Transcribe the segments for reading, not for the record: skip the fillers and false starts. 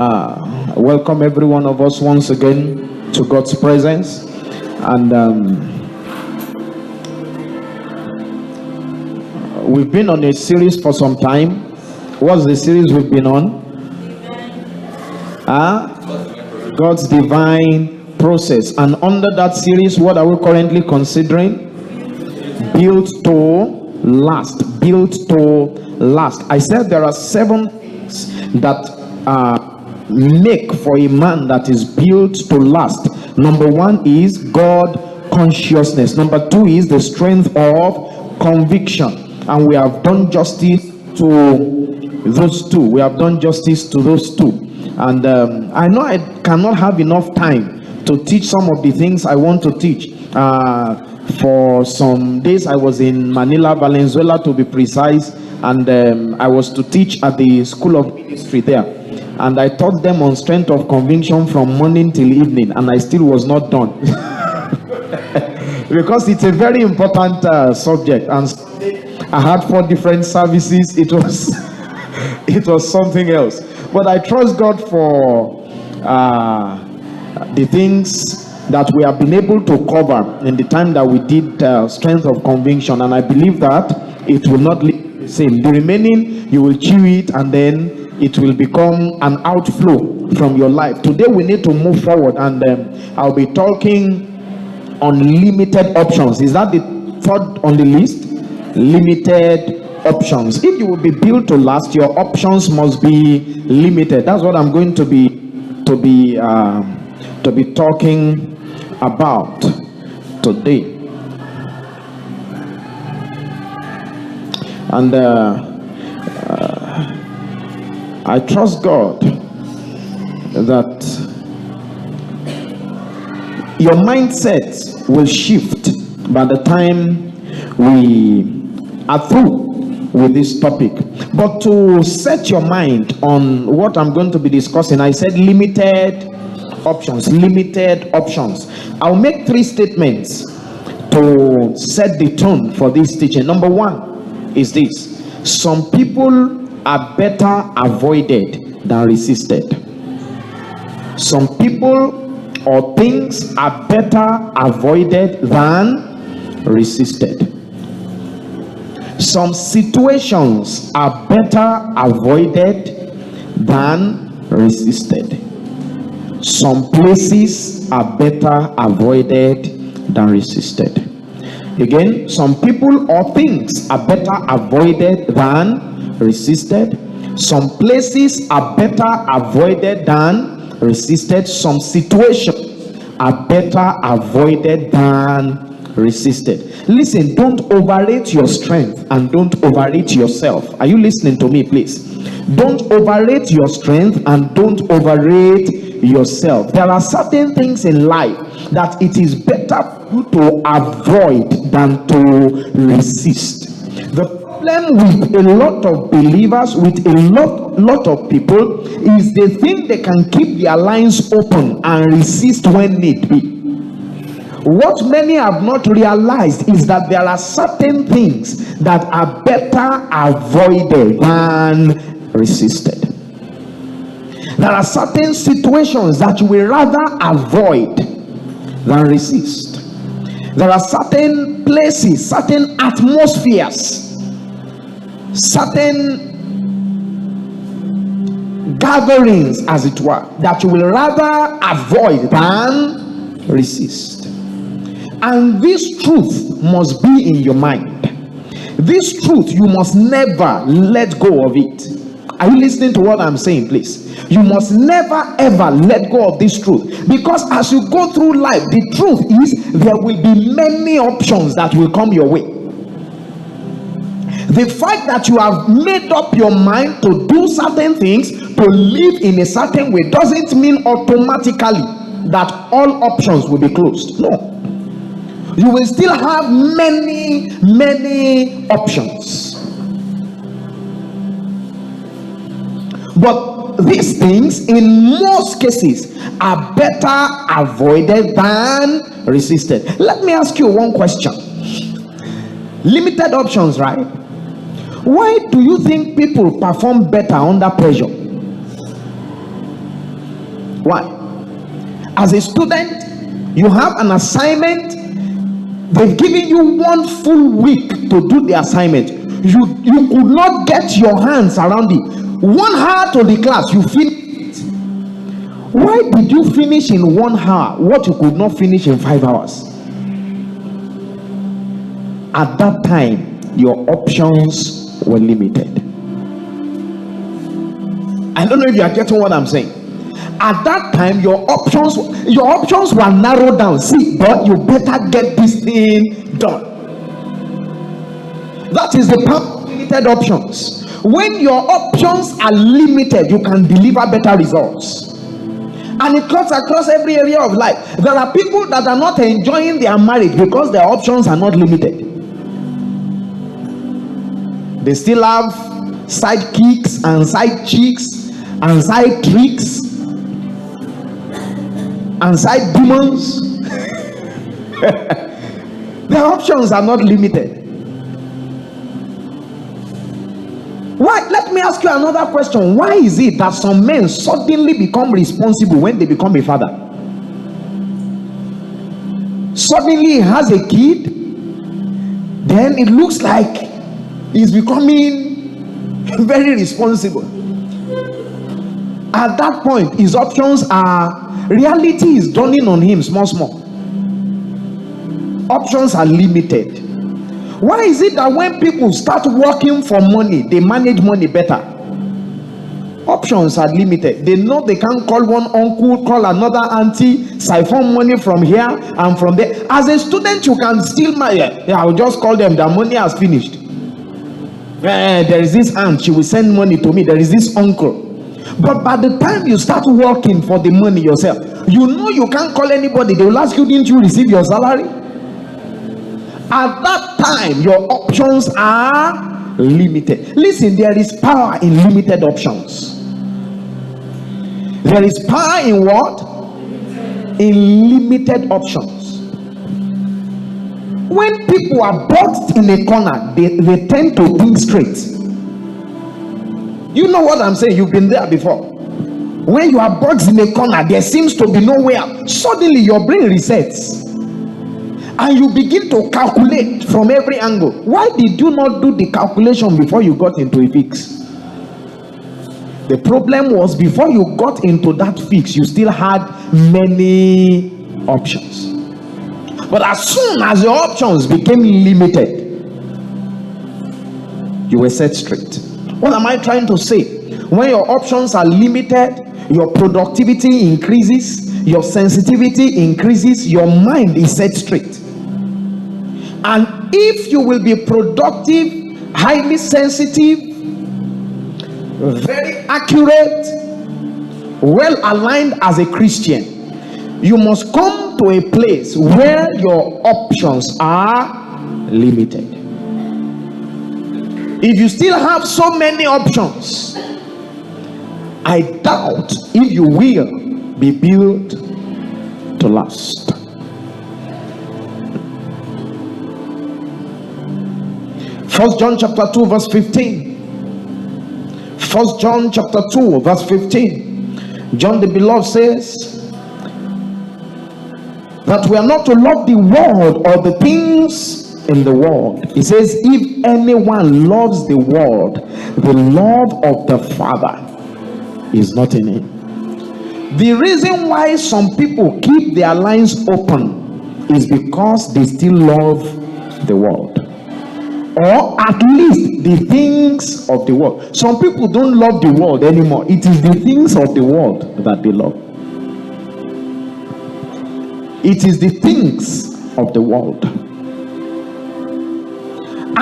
Welcome every one of us once again to God's presence. And we've been on a series for some time. What's the series we've been on? God's divine process. And under that series, what are we currently considering? Built to last. Built to last. I said there are 7 things that make for a man that is built to last. Number 1 is God consciousness. Number 2 is the strength of conviction. And we have done justice to those 2. We have done justice to those 2. And I know I cannot have enough time to teach some of the things I want to teach. For some days I was in Manila, Valenzuela to be precise, and I was to teach at the School of Ministry there. And I taught them on strength of conviction from morning till evening, and I still was not done. Because it's a very important subject. And I had 4 different services. It was it was something else. But I trust God for the things that we have been able to cover in the time that we did strength of conviction. And I believe that it will not leave the same. The remaining, you will chew it, and then it will become an outflow from your life. Today we need to move forward, and I'll be talking on limited options. Is that the 3rd on the list? Limited options. If you will be built to last, your options must be limited. That's what I'm going to be talking about today. And I trust God that your mindset will shift by the time we are through with this topic. But to set your mind on what I'm going to be discussing, I said limited options. Limited options. I'll make 3 statements to set the tone for this teaching. Number 1 is this: some people are better avoided than resisted. Some people or things are better avoided than resisted. Some situations are better avoided than resisted. Some places are better avoided than resisted. Again, some people or things are better avoided than resisted. Some places are better avoided than resisted. Some situations are better avoided than resisted. Listen, don't overrate your strength and don't overrate yourself. Are you listening to me, please? Don't overrate your strength and don't overrate yourself. There are certain things in life that it is better for you to avoid than to resist. The problem with a lot of believers, with a lot of people, is they think they can keep their lines open and resist when need be. What many have not realized is that there are certain things that are better avoided than resisted. There are certain situations that you will rather avoid than resist. There are certain places, certain atmospheres, certain gatherings, as it were, that you will rather avoid than resist. And this truth must be in your mind. This truth, you must never let go of it. Are you listening to what I'm saying, please? You must never ever let go of this truth, because as you go through life, the truth is there will be many options that will come your way. The fact that you have made up your mind to do certain things, to live in a certain way, doesn't mean automatically that all options will be closed. No. You will still have many options. But these things, in most cases, are better avoided than resisted. Let me ask you one question. Limited options, right? Why do you think people perform better under pressure? Why? As a student, you have an assignment. They've given you 1 full week to do the assignment. You could not get your hands around it. 1 hour to the class, you finish it. Why did you finish in 1 hour what you could not finish in 5 hours? At that time, your options were limited. I don't know if you are getting what I'm saying. At that time, your options were narrowed down. See, but you better get this thing done. That is the power of limited options. When your options are limited, you can deliver better results. And it cuts across every area of life. There are people that are not enjoying their marriage because their options are not limited. They still have side kicks and side chicks and side tricks and side demons. Their options are not limited. Why? Let me ask you another question. Why is it that some men suddenly become responsible when they become a father? Suddenly he has a kid, then it looks like he's becoming very responsible. At that point, his options are, reality is dawning on him small. Options are limited. Why is it that when people start working for money, they manage money better? Options are limited. They know they can't call one uncle, call another auntie, siphon money from here and from there. As a student, you can still marry. Yeah, I'll just call them, the money has finished. There is this aunt, she will send money to me. There is this uncle. But by the time you start working for the money yourself, you know you can't call anybody. They will ask you, didn't you receive your salary? At that time, your options are limited. Listen, there is power in limited options. There is power in what? In limited options. When people are boxed in a corner, they tend to think straight. You know what I'm saying? You've been there before. When you are boxed in a corner, there seems to be no way out. Suddenly your brain resets and you begin to calculate from every angle. Why did you not do the calculation before you got into a fix? The problem was, before you got into that fix, you still had many options. But as soon as your options became limited, you were set straight. What am I trying to say? When your options are limited, your productivity increases, your sensitivity increases, your mind is set straight. And if you will be productive, highly sensitive, very accurate, well aligned as a Christian, you must come to a place where your options are limited. If you still have so many options, I doubt if you will be built to last. First John chapter 2 verse 15. First John chapter 2 verse 15. John the beloved says that we are not to love the world or the things in the world. He says, if anyone loves the world, the love of the Father is not in him. The reason why some people keep their lines open is because they still love the world, or at least the things of the world. Some people don't love the world anymore. It is the things of the world that they love. It is the things of the world.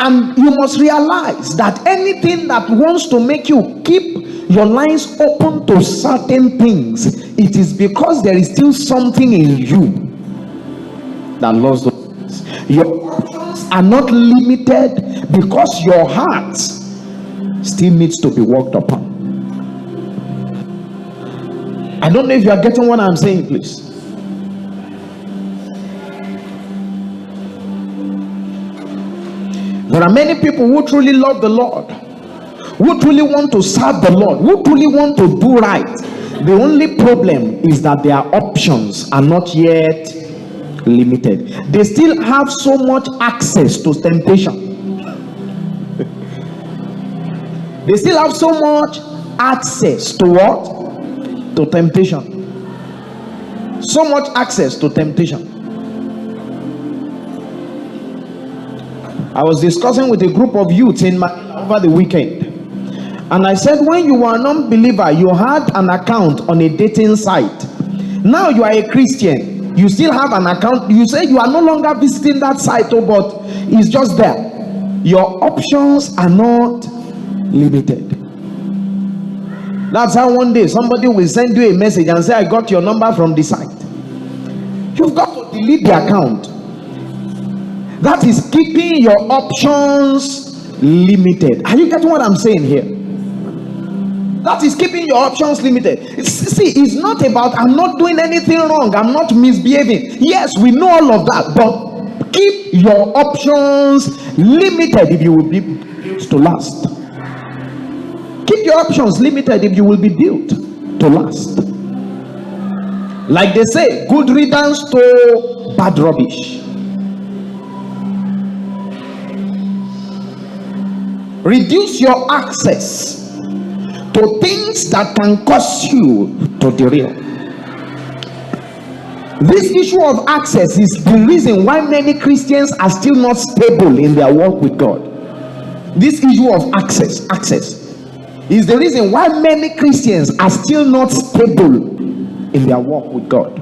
And you must realize that anything that wants to make you keep your lines open to certain things, it is because there is still something in you that loves those things. Your options are not limited because your heart still needs to be worked upon. I don't know if you are getting what I'm saying, please. There are many people who truly love the Lord, who truly want to serve the Lord, who truly want to do right. The only problem is that their options are not yet limited. They still have so much access to temptation. They still have so much access to what? To temptation. So much access to temptation. I was discussing with a group of youths over the weekend, and I said, when you were a non-believer, you had an account on a dating site. Now you are a Christian, you still have an account. You say you are no longer visiting that site, but it's just there. Your options are not limited. That's how one day somebody will send you a message and say, I got your number from the site. You've got to delete the account. That is keeping your options limited. Are you getting what I'm saying here? That is keeping your options limited. It's not about I'm not doing anything wrong, I'm not misbehaving. Yes, we know all of that, but keep your options limited if you will be built to last. Keep your options limited if you will be built to last. Like they say, good riddance to bad rubbish. Reduce your access to things that can cause you to derail. This issue of access is the reason why many Christians are still not stable in their walk with God. This issue of access is the reason why many Christians are still not stable in their walk with God.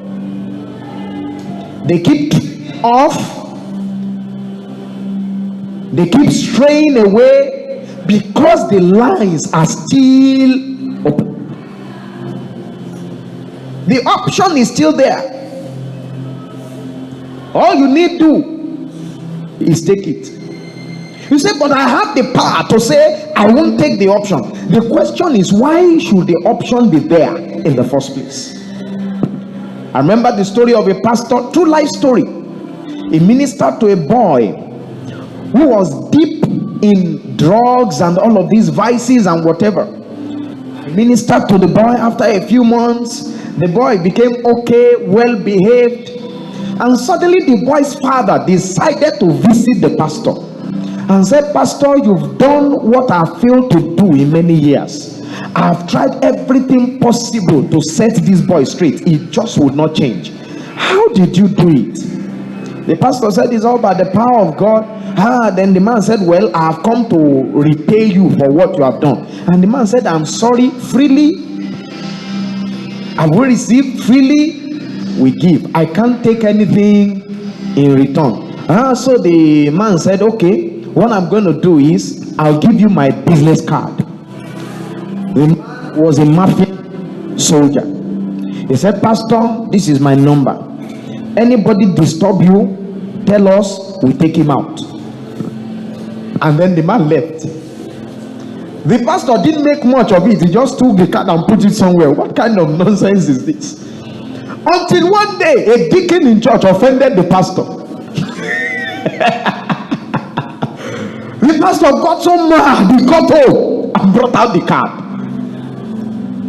They keep off, they keep straying away because the lines are still open. The option is still there. All you need to do is take it. You say, but I have the power to say I won't take the option. The question is, why should the option be there in the first place? I remember the story of a pastor, true life story. He ministered to a boy who was deep in drugs and all of these vices and whatever. He ministered to the boy. After a few months, the boy became okay, well behaved, and suddenly the boy's father decided to visit the pastor and said, Pastor, you've done what I failed to do in many years. I've tried everything possible to set this boy straight. It just would not change. How did you do it? The pastor said, it's all by the power of God. Then the man said, well, I have come to repay you for what you have done. And the man said, I'm sorry, freely I will receive, freely we give. I can't take anything in return. So the man said, okay, what I'm going to do is I'll give you my business card. The man was a mafia soldier. He said, Pastor, this is my number. Anybody disturb you, tell us, we take him out. And then the man left. The pastor didn't make much of it. He just took the card and put it somewhere. What kind of nonsense is this? Until one day, a deacon in church offended the pastor. The pastor got so mad, he got home and brought out the card.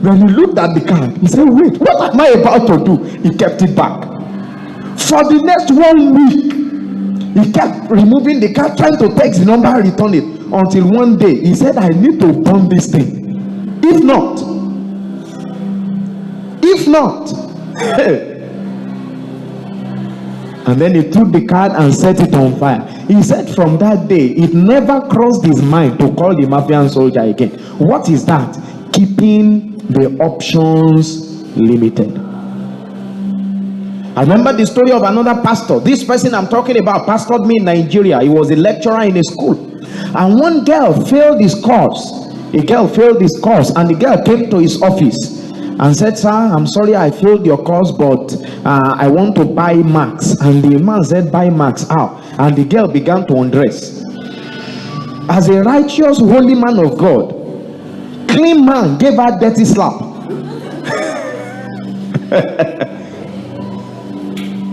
When he looked at the card, he said, wait, what am I about to do? He kept it back. For the next 1 week, he kept removing the card, trying to text the number and return it. Until one day, he said, I need to burn this thing. If not, and then he took the card and set it on fire. He said from that day, it never crossed his mind to call the Mafian soldier again. What is that? Keeping the options limited. I remember the story of another pastor. This person I'm talking about pastored me in Nigeria. He was a lecturer in a school. And one girl failed his course. A girl failed his course, and the girl came to his office and said, sir, I'm sorry I failed your course, but I want to buy marks. And the man said, buy marks how? And the girl began to undress. As a righteous, holy man of God, clean man gave her dirty slap.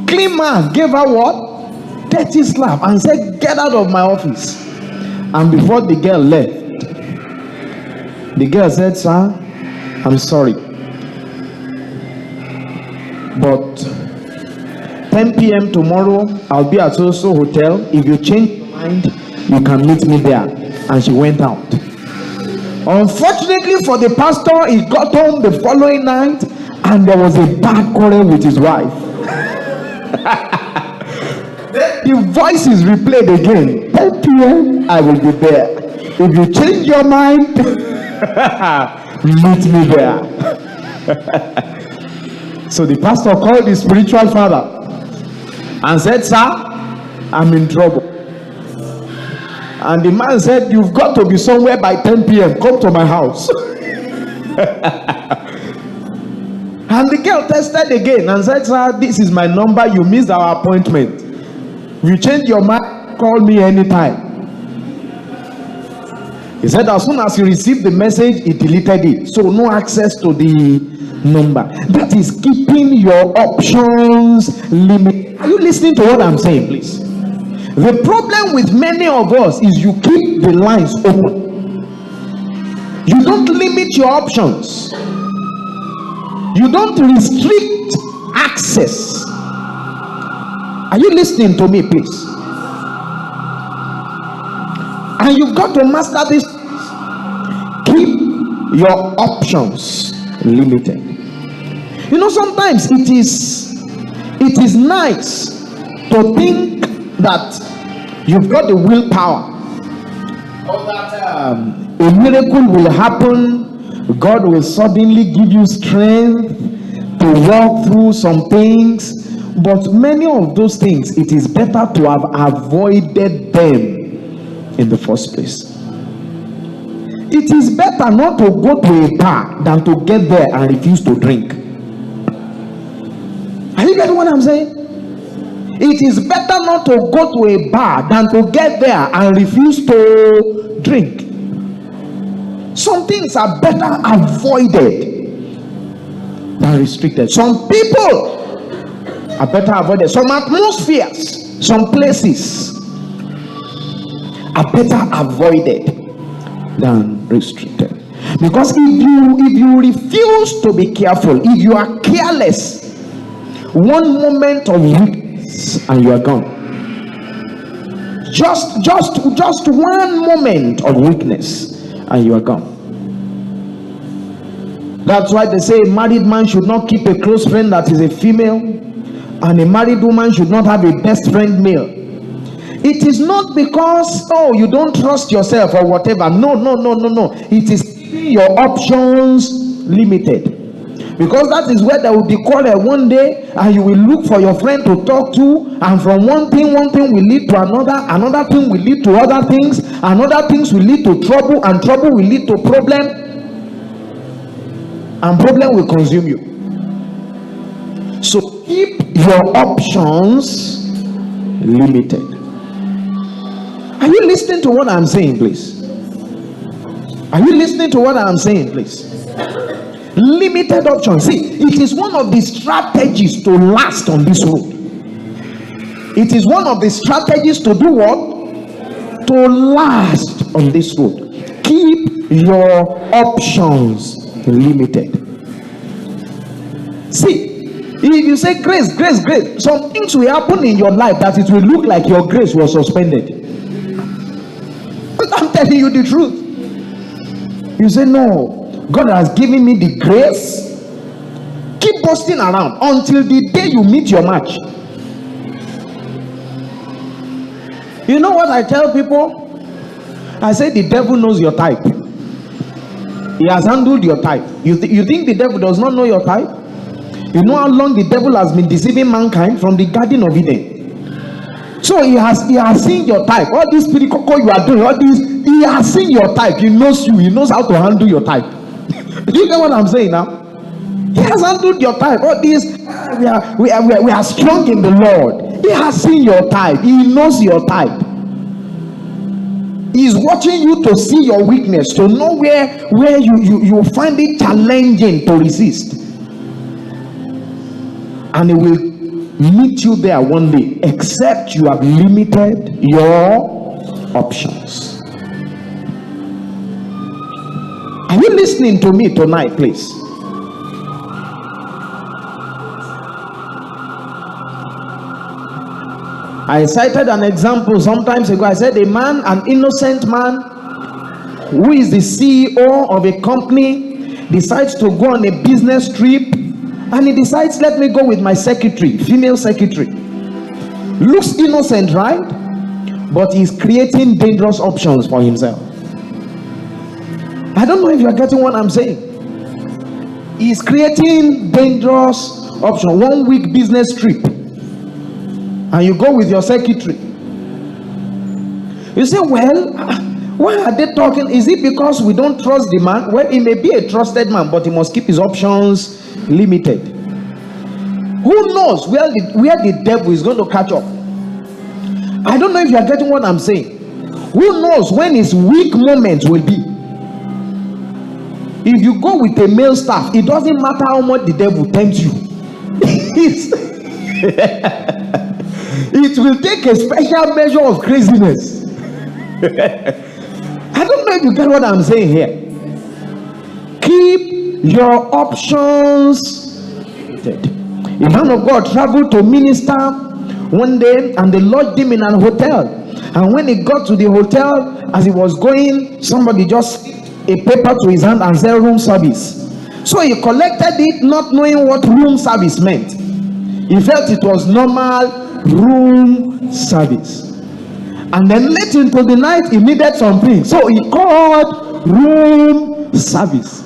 Clean man gave her what? Dirty slap, and said, get out of my office. And before the girl left, the girl said, sir, I'm sorry. but 10 p.m. tomorrow, I'll be at so hotel. If you change your mind, you can meet me there. And she went out. Unfortunately for the pastor, he got home the following night and there was a bad quarrel with his wife. The voice is replayed again. 10 p.m. I will be there. If you change your mind, meet me there. So the pastor called the spiritual father and said, "Sir, I'm in trouble." And the man said, "You've got to be somewhere by 10 p.m. Come to my house." And the girl tested again and said, "Sir, this is my number. You missed our appointment. If you change your mind, call me anytime." He said as soon as he received the message, he deleted it. So no access to the number. That is keeping your options limited. Are you listening to what I'm saying, please? The problem with many of us is you keep the lines open. You don't limit your options. You don't restrict access. Are you listening to me, please? And you've got to master this. Keep your options limited. You know, sometimes it is nice to think that you've got the willpower, or that a miracle will happen. God will suddenly give you strength to walk through some things. But many of those things, it is better to have avoided them in the first place. It is better not to go to a bar than to get there and refuse to drink. Are you getting what I'm saying? It is better not to go to a bar than to get there and refuse to drink. Some things are better avoided than restricted. Some people are better avoided. Some atmospheres, some places are better avoided than restricted. Because if you refuse to be careful, if you are careless, one moment of weakness and you are gone. Just one moment of weakness and you are gone. That's why they say a married man should not keep a close friend that is a female, and a married woman should not have a best friend male. It is not because you don't trust yourself or whatever. No. It is keeping your options limited. Because that is where there will be quarrel one day, and you will look for your friend to talk to, and from one thing will lead to another thing will lead to other things, and other things will lead to trouble, and trouble will lead to problem, and problem will consume you. So keep your options limited. Are you listening to what I'm saying, please? Are you listening to what I'm saying, please? Limited options. See, it is one of the strategies to last on this road. It is one of the strategies to do what? To last on this road. Keep your options limited. See, if you say grace, some things will happen in your life that it will look like your grace was suspended. I'm telling you the truth. You say, no, God has given me the grace. Keep busting around until the day you meet your match. You know what I tell people? I say the devil knows your type. He has handled your type. You think the devil does not know your type? You know how long the devil has been deceiving mankind from the Garden of Eden. So he has seen your type. All these spiritual you are doing, all these, he has seen your type. He knows you. He knows how to handle your type. Do you get what I'm saying now? He has handled your type. All these, we are strong in the Lord. He has seen your type. He knows your type. He is watching you to see your weakness, to know where you find it challenging to resist. And he will meet you there one day, except you have limited your options. Are you listening to me tonight, please? I cited an example sometimes ago. I said an innocent man who is the CEO of a company decides to go on a business trip, and he decides, let me go with my secretary, female secretary. Looks innocent, right? But he's creating dangerous options for himself. I don't know if you're getting what I'm saying. He's creating dangerous options. 1 week business trip, and you go with your secretary. You say, well, why are they talking? Is it because we don't trust the man? Well, he may be a trusted man, but he must keep his options limited. Who knows where the devil is going to catch up? I don't know if you are getting what I'm saying. Who knows when his weak moments will be? If you go with a male staff, it doesn't matter how much the devil tempts you. It will take a special measure of craziness. I don't know if you get what I'm saying here. Keep your options limited. A man of God traveled to minister one day, and they lodged him in an hotel. And when he got to the hotel, as he was going, somebody just slipped a paper to his hand and said room service. So he collected it, not knowing what room service meant. He felt it was normal room service. And then late into the night, he needed something. So he called room service.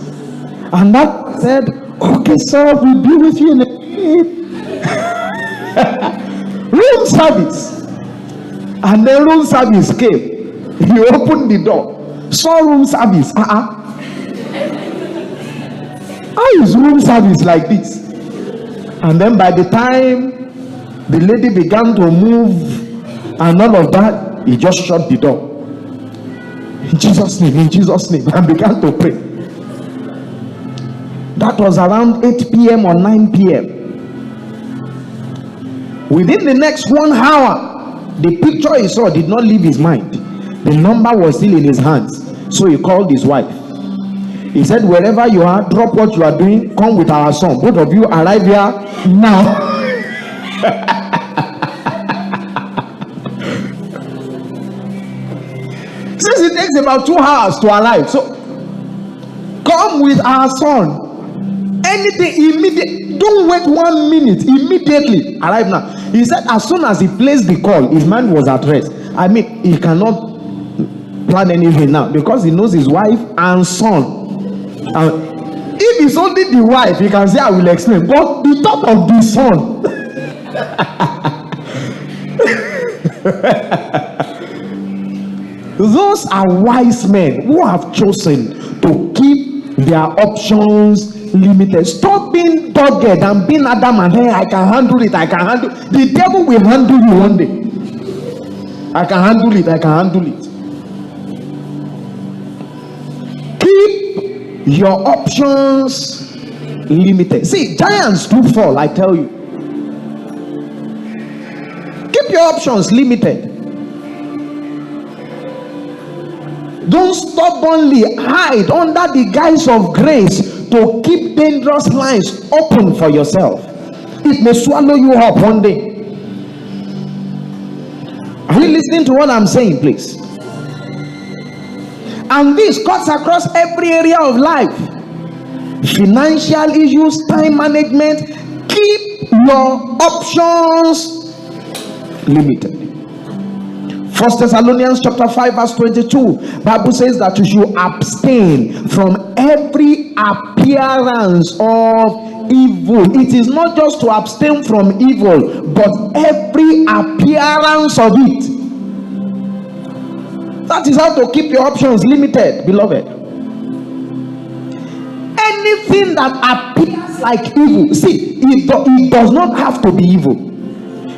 And that said, okay, sir, we'll be with you in a minute. Room service. And then room service came. He opened the door. Saw room service. How is room service like this? And then by the time the lady began to move and all of that, he just shut the door. In Jesus' name, and began to pray. That was around 8 p.m. or 9 p.m. Within the next 1 hour, the picture he saw did not leave his mind. The number was still in his hands. So he called his wife. He said, wherever you are, drop what you are doing, come with our son. Both of you arrive here now. Since it takes about 2 hours to arrive, so come with our son. Anything immediate. Don't wait 1 minute. Immediately arrive now. He said, as soon as he placed the call, his mind was at rest. I mean, he cannot plan anything now because he knows his wife and son. If it's only the wife, he can say, I will explain. But the thought of the son. Those are wise men who have chosen to keep their options limited. Stop being dogged and being adamant. Hey, I can handle it. The devil will handle you one day. I can handle it. Keep your options limited. See, giants do fall, I tell you. Keep your options limited. Don't stubbornly hide under the guise of grace to keep dangerous lines open for yourself. It may swallow you up one day. Are you listening to what I'm saying, please? And this cuts across every area of life. Financial issues, time management. Keep your options limited. 1 Thessalonians chapter 5 verse 22. Bible says that you should abstain from every appearance of evil. It is not just to abstain from evil, but every appearance of it. That is how to keep your options limited, beloved. Anything that appears like evil, see, it does not have to be evil.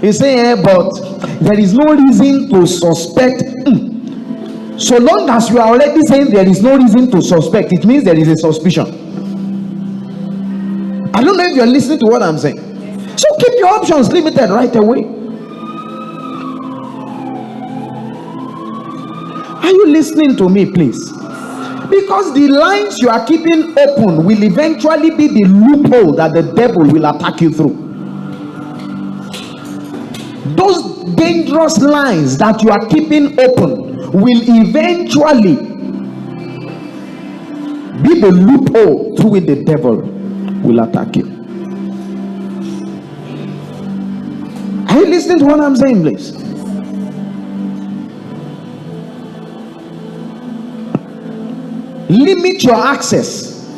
You say, but there is no reason to suspect. So long as you are already saying there is no reason to suspect, it means there is a suspicion. I don't know if you're listening to what I'm saying. So keep your options limited right away. Are you listening to me, please? Because the lines you are keeping open will eventually be the loophole that the devil will attack you through. those dangerous lines that you are keeping open will eventually be the loophole through which the devil will attack you. Are you listening to what I'm saying, please? Limit your access.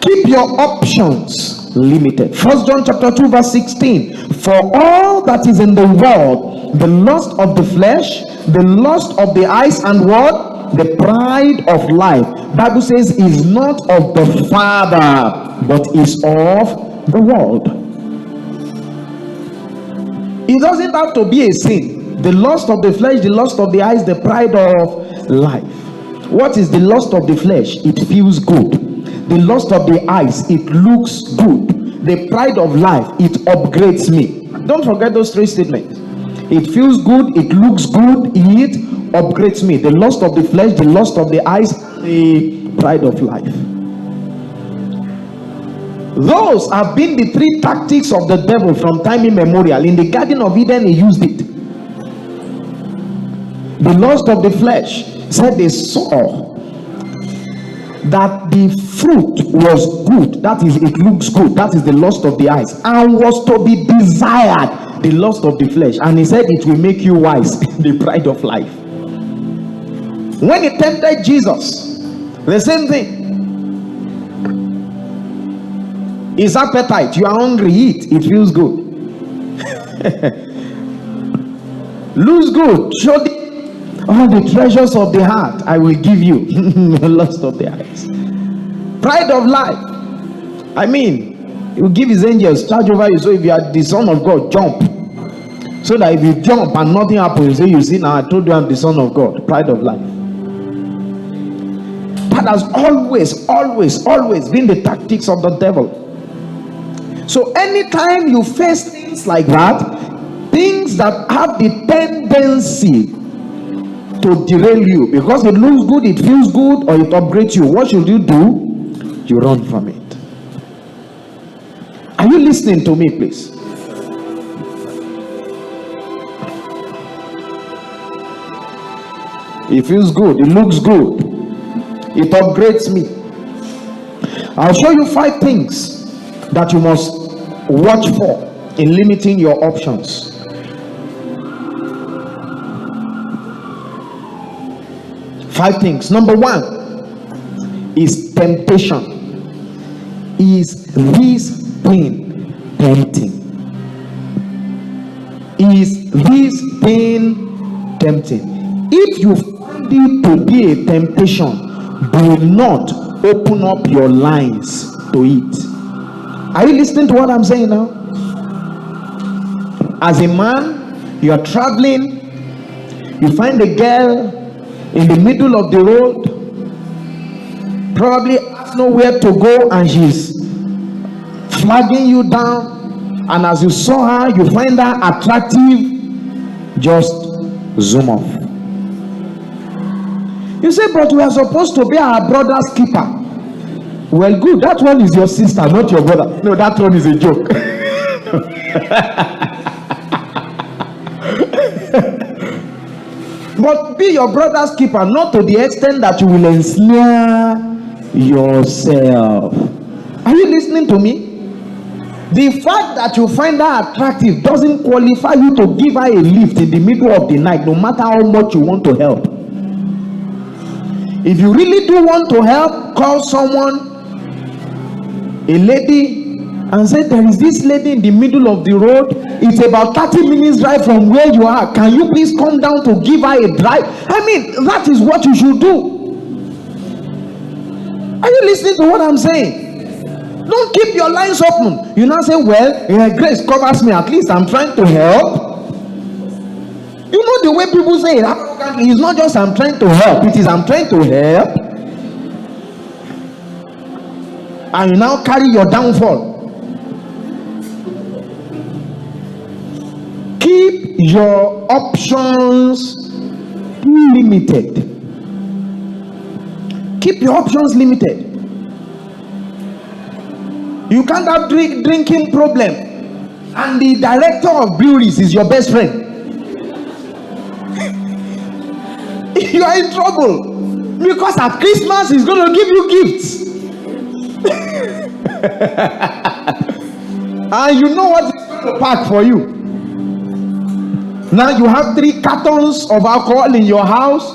Keep your options limited. 1 John chapter 2 verse 16. For all that is in the world, the lust of the flesh, the lust of the eyes, and what? The pride of life, Bible says, is not of the Father, but is of the world. It doesn't have to be a sin. The lust of the flesh, the lust of the eyes, the pride of life. What is the lust of the flesh? It feels good. The lust of the eyes, it looks good. The pride of life, it upgrades me. Don't forget those three statements. It feels good, it looks good, it upgrades me. The lust of the flesh, the lust of the eyes, the pride of life. Those have been the three tactics of the devil from time immemorial. In the Garden of Eden, he used it. The lust of the flesh, said they saw that the fruit was good, that is, it looks good, that is the lust of the eyes, and was to be desired, the lust of the flesh, and he said it will make you wise, the pride of life. When he tempted Jesus, the same thing. His appetite, you are hungry, eat, it feels good. Looks good, show the all the treasures of the heart I will give you. Lust of the eyes. Pride of life. I mean, he will give his angels charge over you. So if you are the son of God, jump. So that if you jump and nothing happens, you see, now I told you I'm the son of God. Pride of life. That has always been the tactics of the devil. So anytime you face things like that, things that have the tendency to derail you, because it looks good, it feels good, or it upgrades you, what should you do? You run from it. Are you listening to me, please? It feels good, it looks good, it upgrades me. I'll show you 5 things that you must watch for in limiting your options. 5 things. Number 1 is temptation. Is this thing tempting? Is this thing tempting? If you find it to be a temptation, do not open up your lines to it. Are you listening to what I'm saying now? As a man, you are traveling, you find a girl in the middle of the road, probably has nowhere to go, and she's flagging you down, and as you saw her, you find her attractive, just zoom off. You say, but we are supposed to be our brother's keeper. Well, good, that one is your sister, not your brother. No, that one is a joke. But be your brother's keeper, not to the extent that you will ensnare yourself. Are you listening to me? The fact that you find her attractive doesn't qualify you to give her a lift in the middle of the night, no matter how much you want to help. If you really do want to help, call someone, a lady, and say, there is this lady in the middle of the road. It's about 30 minutes drive from where you are. Can you please come down to give her a drive? I mean, that is what you should do. Are you listening to what I'm saying? Don't keep your lines open. You now say, well, grace covers me. At least I'm trying to help. You know the way people say it. It's not just I'm trying to help. It is I'm trying to help. And you now carry your downfall. Keep your options limited. Keep your options limited. You can't have drinking problem and the director of breweries is your best friend, you are in trouble, because at Christmas he's going to give you gifts. And you know what he's going to pack for you. Now you have 3 cartons of alcohol in your house,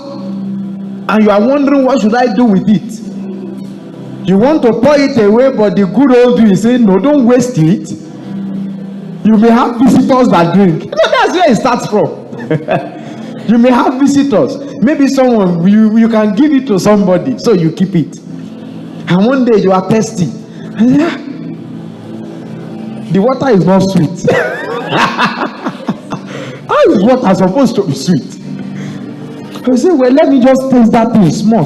and you are wondering, what should I do with it? You want to pour it away, but the good old you is saying, no, don't waste it. You may have visitors that drink. That's where it starts from. You may have visitors. Maybe someone, you can give it to somebody, so you keep it. And one day you are thirsty. The water is not sweet. How is water supposed to be sweet? You say, well, let me just taste that thing small.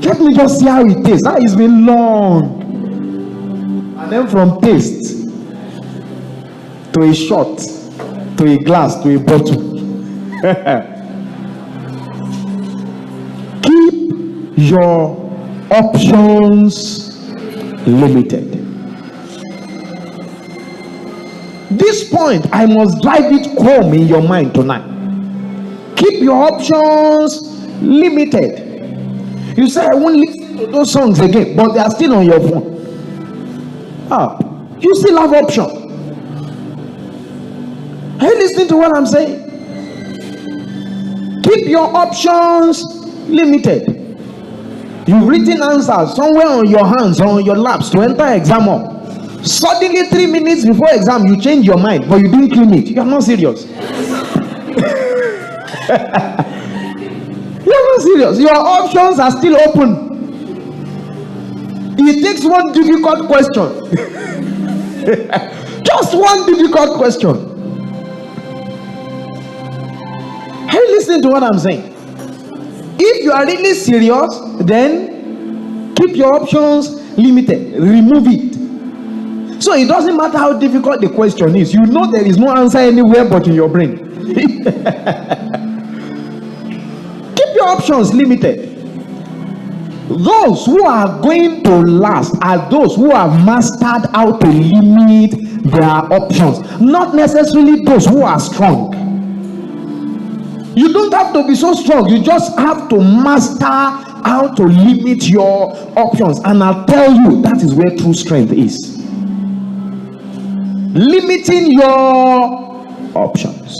Let me just see how it tastes. That has been long. And then from taste to a shot, to a glass, to a bottle. Keep your options limited. This point, I must drive it home in your mind tonight. Keep your options limited. You say, I won't listen to those songs again, but they are still on your phone. You still have option. Are you listening to what I'm saying? Keep your options limited. You've written answers somewhere on your hands or on your laps to enter exam hall. Suddenly 3 minutes before exam, you change your mind, but you didn't clean it. You are not serious. You are not serious. Your options are still open. It takes one difficult question. Just one difficult question. Are you listening to what I'm saying? If you are really serious, then keep your options limited. Remove it. So it doesn't matter how difficult the question is. You know there is no answer anywhere but in your brain. Keep your options limited. Those who are going to last are those who have mastered how to limit their options, not necessarily those who are strong. You don't have to be so strong. You just have to master how to limit your options. And I'll tell you, that is where true strength is. Limiting your options.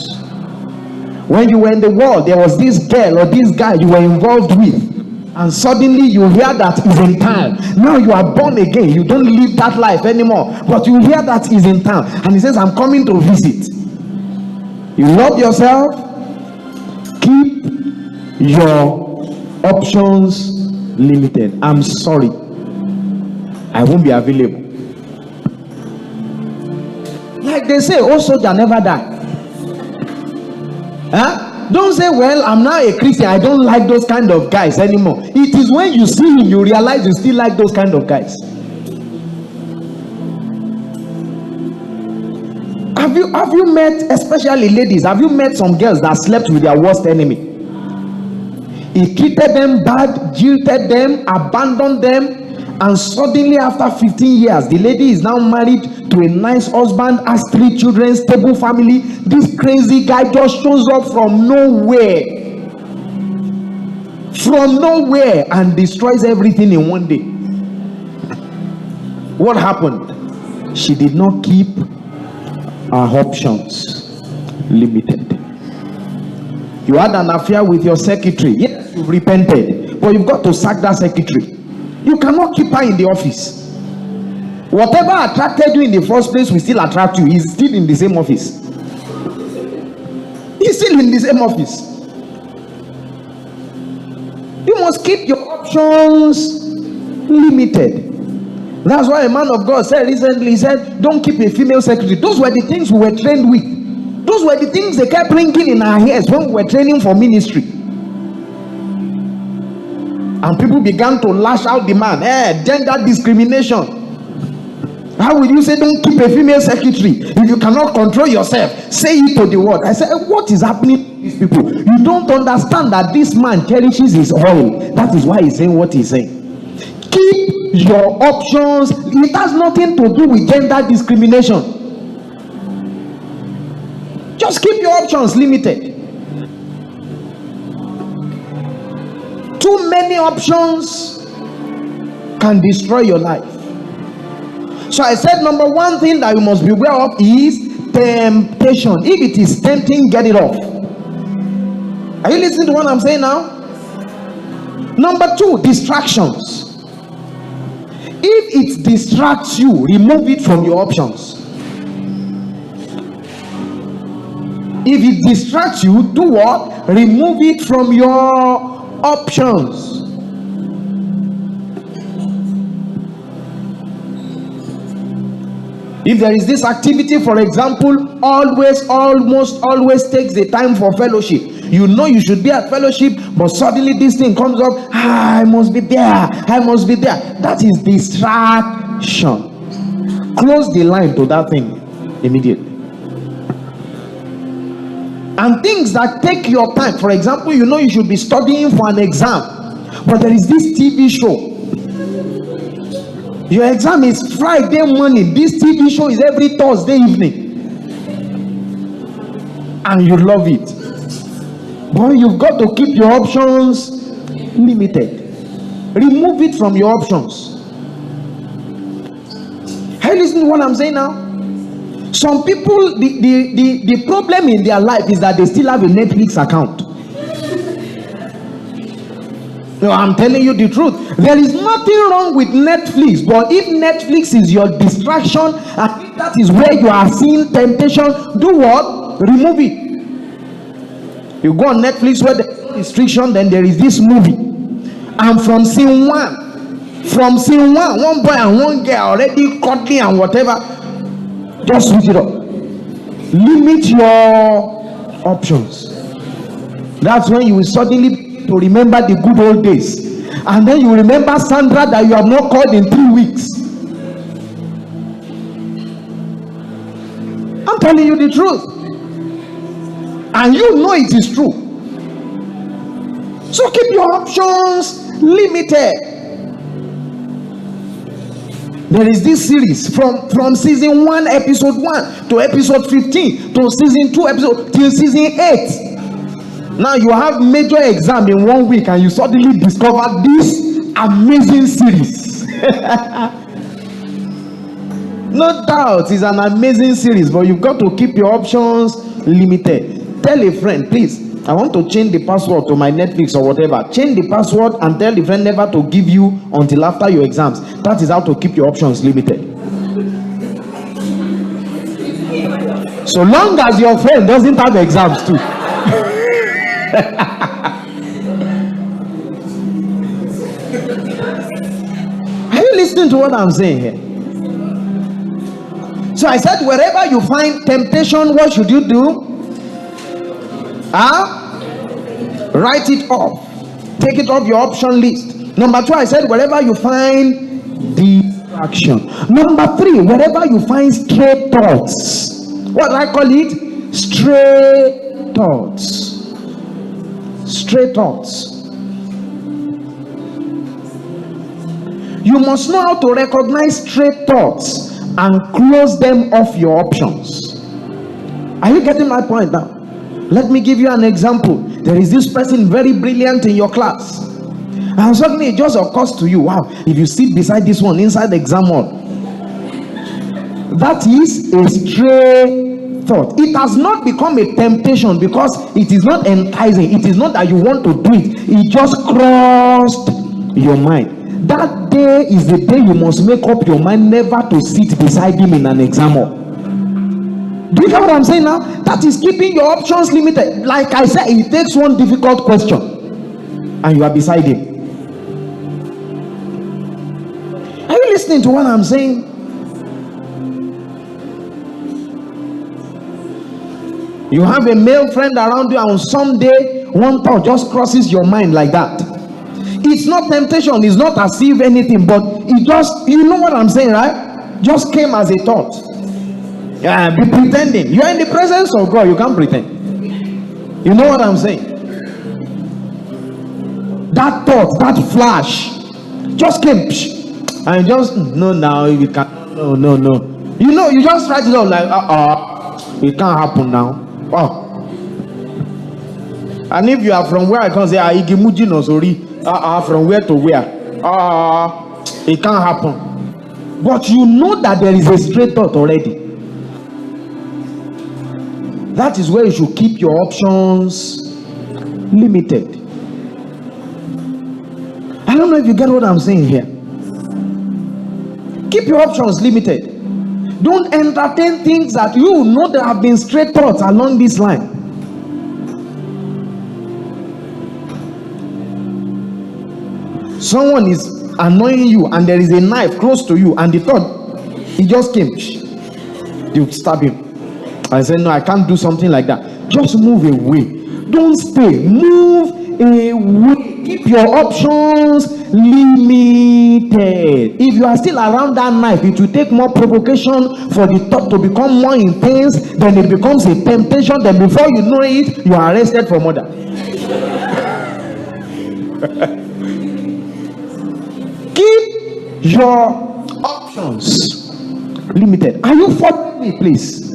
When you were in the world, there was this girl or this guy you were involved with, and suddenly you hear that he's in town. Now you are born again. You don't live that life anymore, but you hear that he's in town, and he says, I'm coming to visit. You love yourself. Keep your options limited. I'm sorry, I won't be available. Like they say, oh soldier never die. Don't say, well, I'm now a Christian, I don't like those kind of guys anymore. It is when you see him, you realize you still like those kind of guys. Have you met, especially ladies, have you met some girls that slept with their worst enemy? He treated them bad, jilted them, abandoned them, and suddenly after 15 years, the lady is now married to a nice husband, has 3 children, stable family. This crazy guy just shows up from nowhere. From nowhere, and destroys everything in one day. What happened? She did not keep her options limited. You had an affair with your secretary. Yes, you repented, but you've got to sack that secretary. You cannot keep her in the office. Whatever attracted you in the first place will still attract you. He's still in the same office. He's still in the same office. You must keep your options limited. That's why a man of God said recently, he said, don't keep a female secretary. Those were the things we were trained with. Those were the things they kept ringing in our ears when we were training for ministry. And people began to lash out the man. Gender discrimination. How will you say don't keep a female secretary if you cannot control yourself? Say it to the world. I said, what is happening to these people? You don't understand that this man cherishes his oil. That is why he's saying what he's saying. Keep your options. It has nothing to do with gender discrimination. Just keep your options limited. Too many options can destroy your life. So I said, number one thing that you must be aware of is temptation. If it is tempting, get it off. Are you listening to what I'm saying now? Number two, distractions. If it distracts you, remove it from your options. If it distracts you, do what? Remove it from your options. If there is this activity, for example, almost always takes the time for fellowship. You know you should be at fellowship, but suddenly this thing comes up. I must be there. I must be there. That is distraction. Close the line to that thing immediately. And things that take your time. For example, you know you should be studying for an exam, but there is this TV show. Your exam is Friday morning. This TV show is every Thursday evening. And you love it. But you've got to keep your options limited. Remove it from your options. Are you listening to what I'm saying now? Some people, the problem in their life is that they still have a Netflix account. No, I'm telling you the truth. There is nothing wrong with Netflix, but if Netflix is your distraction, and if that is where you are seeing temptation, do what? Remove it. You go on Netflix where there is no restriction, then there is this movie, and from scene one, one boy and one girl already cuddling and whatever. Just switch it up. Limit your options. That's when you will suddenly begin to remember the good old days. And then you remember Sandra that you have not called in 3 weeks. I'm telling you the truth. And you know it is true. So keep your options limited. There is this series from season 1, episode 1 to episode 15 to season 2, episode till season 8. Now you have major exam in 1 week and you suddenly discover this amazing series. No doubt it's an amazing series, but you've got to keep your options limited. Tell a friend, please, I want to change the password to my Netflix or whatever. Change the password and tell the friend never to give you until after your exams. That is how to keep your options limited. So long as your friend doesn't have exams too. Are you listening to what I'm saying here? So I said, wherever you find temptation, what should you do? Write it off. Take it off your option list. Number 2, I said, wherever you find distraction. Number 3, wherever you find stray thoughts. What do I call it? Stray thoughts. Stray thoughts. You must know how to recognize stray thoughts and close them off your options. Are you getting my point now? Let me give you an example. There is this person very brilliant in your class, and suddenly it just occurs to you, wow, if you sit beside this one inside the exam hall, that is a stray thought. It has not become a temptation because it is not enticing. It is not that you want to do it. It just crossed your mind. That day is the day you must make up your mind never to sit beside him in an exam hall. Do you get what I'm saying now? That is keeping your options limited. Like I said, it takes one difficult question and you are beside him. Are you listening to what I'm saying? You have a male friend around you and someday one thought just crosses your mind like that. It's not temptation, it's not as if anything, but it just, you know what I'm saying, right? Just came as a thought. Yeah, be pretending. You are in the presence of God, you can't pretend. You know what I'm saying? That thought, that flash just came, and just no, now you can't. No. You know, you just write it out like, it can't happen now. Wow. And if you are from where I can say, Igimuji no sorry, from where to where? It can't happen. But you know that there is a straight thought already. That is where you should keep your options limited. I don't know if you get what I'm saying here. Keep your options limited. Don't entertain things that you know there have been straight thoughts along this line. Someone is annoying you and there is a knife close to you and the thought, he just came. You stab him. I said, no, I can't do something like that. Just move away. Don't stay. Move away. Keep your options limited. If you are still around that knife, it will take more provocation for the thought to become more intense. Then it becomes a temptation. Then before you know it, you are arrested for murder. Keep your options limited. Are you following me, please?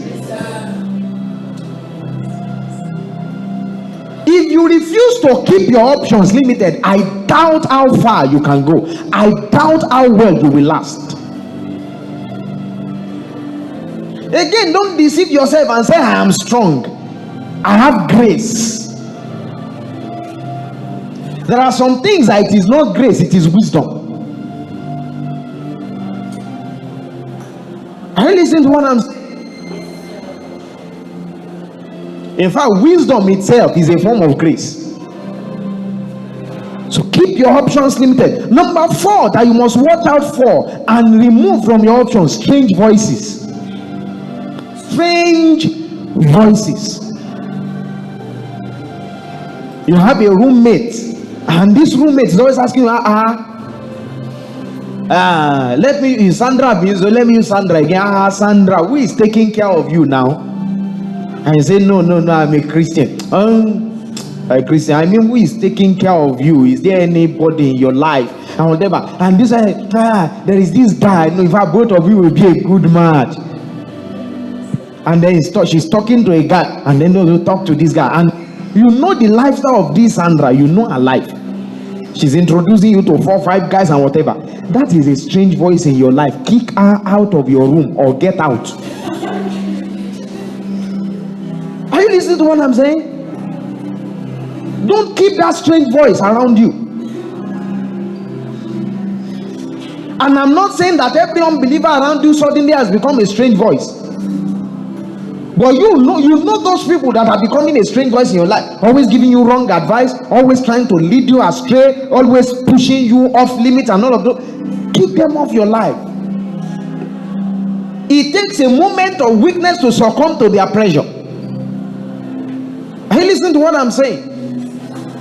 If you refuse to keep your options limited, I doubt how far you can go. I doubt how well you will last. Again, don't deceive yourself and say, I am strong. I have grace. There are some things that it is not grace, it is wisdom. Are you listening to what I'm saying? In fact, wisdom itself is a form of grace. So keep your options limited. Number 4 that you must watch out for and remove from your options: strange voices. Strange voices. You have a roommate, and this roommate is always asking you, let me use Sandra, let me use Sandra again. Sandra, who is taking care of you now? And you say, no, I'm a Christian. A Christian, I mean, who is taking care of you? Is there anybody in your life? And whatever. And this, there is this guy. No, in fact, both of you will be a good match. And then she's talking to a guy, and then they'll talk to this guy. And you know the lifestyle of this Sandra. You know her life. She's introducing you to 4 or 5 guys and whatever. That is a strange voice in your life. Kick her out of your room or get out. Are you listening to what I'm saying? Don't keep that strange voice around you. And I'm not saying that every unbeliever around you suddenly has become a strange voice. But you know those people that are becoming a strange voice in your life, always giving you wrong advice, always trying to lead you astray, always pushing you off limits and all of those. Keep them off your life. It takes a moment of weakness to succumb to their pressure. Are you listening to what I'm saying?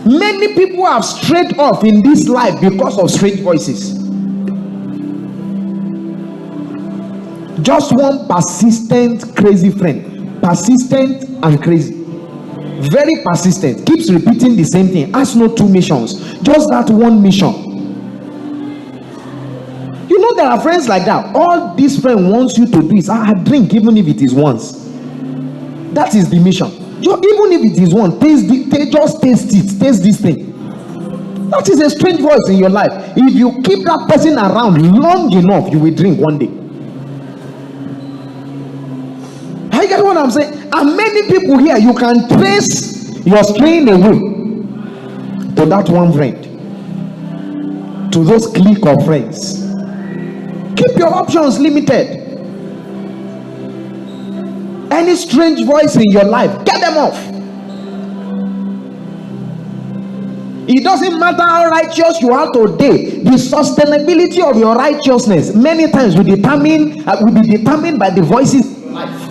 Many people have strayed off in this life because of strange voices. Just one persistent, crazy friend. Persistent and crazy. Very persistent. Keeps repeating the same thing. Has no 2 missions. Just that one mission. You know there are friends like that. All this friend wants you to do is drink, even if it is once. That is the mission. Even if it is one, just taste it. Taste this thing. That is a strange voice in your life. If you keep that person around long enough, you will drink one day. You get what I'm saying? And many people here, you can trace your straying away to that one friend, to those clique of friends. Keep your options limited. Any strange voice in your life, get them off. It doesn't matter how righteous you are today. The sustainability of your righteousness many times will be determined by the voices in your life.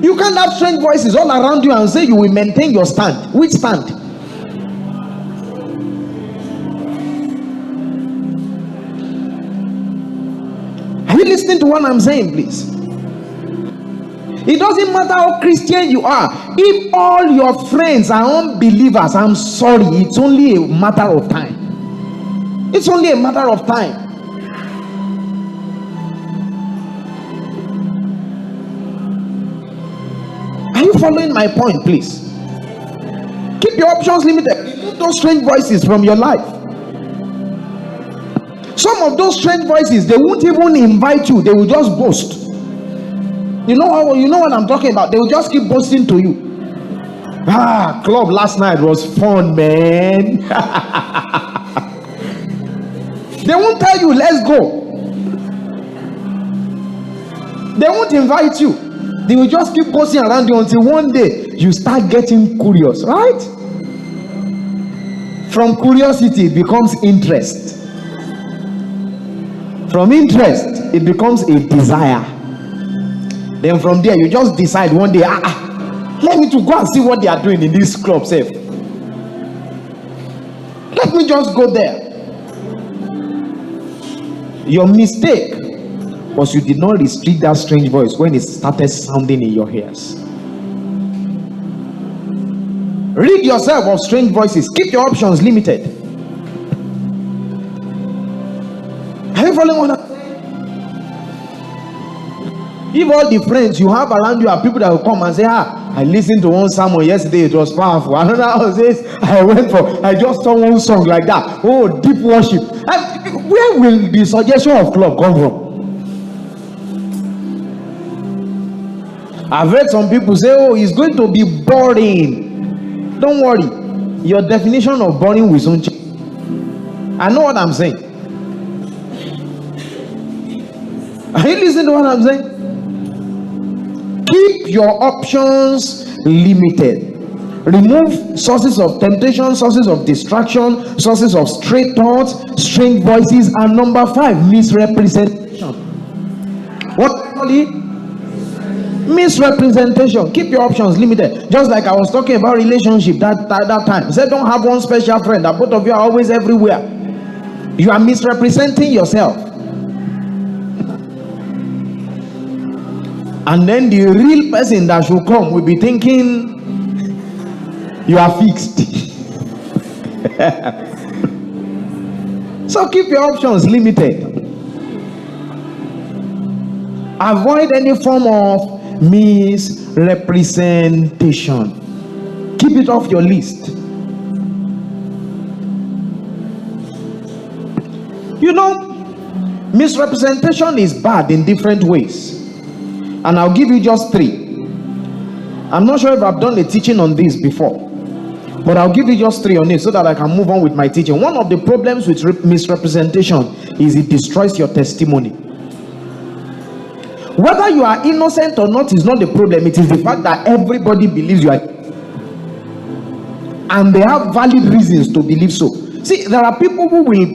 You can't have strange voices all around you and say you will maintain your stand. Which stand? Are you listening to what I'm saying, please? It doesn't matter how Christian you are. If all your friends are unbelievers, I'm sorry, it's only a matter of time. It's only a matter of time. following my point, please? Keep your options limited. Remove those strange voices from your life. Some of those strange voices, they won't even invite you, they will just boast. You know what I'm talking about? They will just keep boasting to you. Club last night was fun, man. They won't tell you, let's go. They won't invite you. They will just keep boasting around you until one day you start getting curious, right? From curiosity, it becomes interest. From interest, it becomes a desire. Then from there, you just decide one day, let me to go and see what they are doing in this club, safe. Let me just go there. Your mistake was you did not restrict that strange voice when it started sounding in your ears. Rid yourself of strange voices. Keep your options limited. Are you following what I'm saying? If all the friends you have around you are people that will come and say, I listened to one sermon yesterday, it was powerful. Another says, I just saw one song like that. Oh, deep worship. Where will the suggestion of club come from? I've heard some people say, it's going to be boring. Don't worry. Your definition of boring will soon change. I know what I'm saying. Are you listening to what I'm saying? Keep your options limited. Remove sources of temptation, sources of distraction, sources of stray thoughts, strange voices, and number 5, misrepresentation. What do I call it? Misrepresentation. Keep your options limited. Just like I was talking about relationship that time. I said don't have one special friend, that both of you are always everywhere. You are misrepresenting yourself. And then the real person that should come will be thinking you are fixed. So keep your options limited. Avoid any form of misrepresentation. Keep it off your list. You know, misrepresentation is bad in different ways. And I'll give you just 3. I'm not sure if I've done a teaching on this before, but I'll give you just 3 on it so that I can move on with my teaching. One of the problems with misrepresentation is it destroys your testimony. Whether you are innocent or not is not the problem. It is the fact that everybody believes you are, and they have valid reasons to believe so. See, there are people who will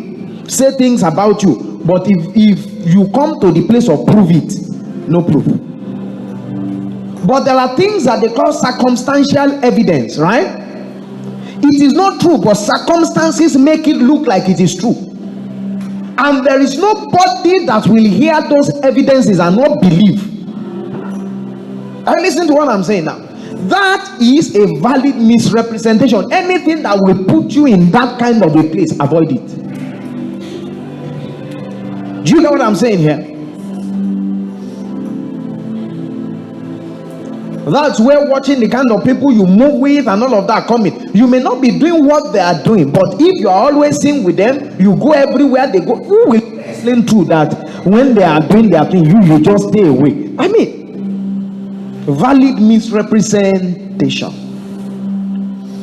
say things about you, but if you come to the place of prove it, no proof. But there are things that they call circumstantial evidence, right? It is not true, but circumstances make it look like it is true. And there is nobody that will hear those evidences and not believe. Are you listening to what I'm saying now? That is a valid misrepresentation. Anything that will put you in that kind of a place, avoid it. Do you know what I'm saying here? That's where watching the kind of people you move with and all of that coming. You may not be doing what they are doing, but if you are always seen with them, you go everywhere they go. Who will explain to that when they are doing their thing, you just stay away? I mean, valid misrepresentation.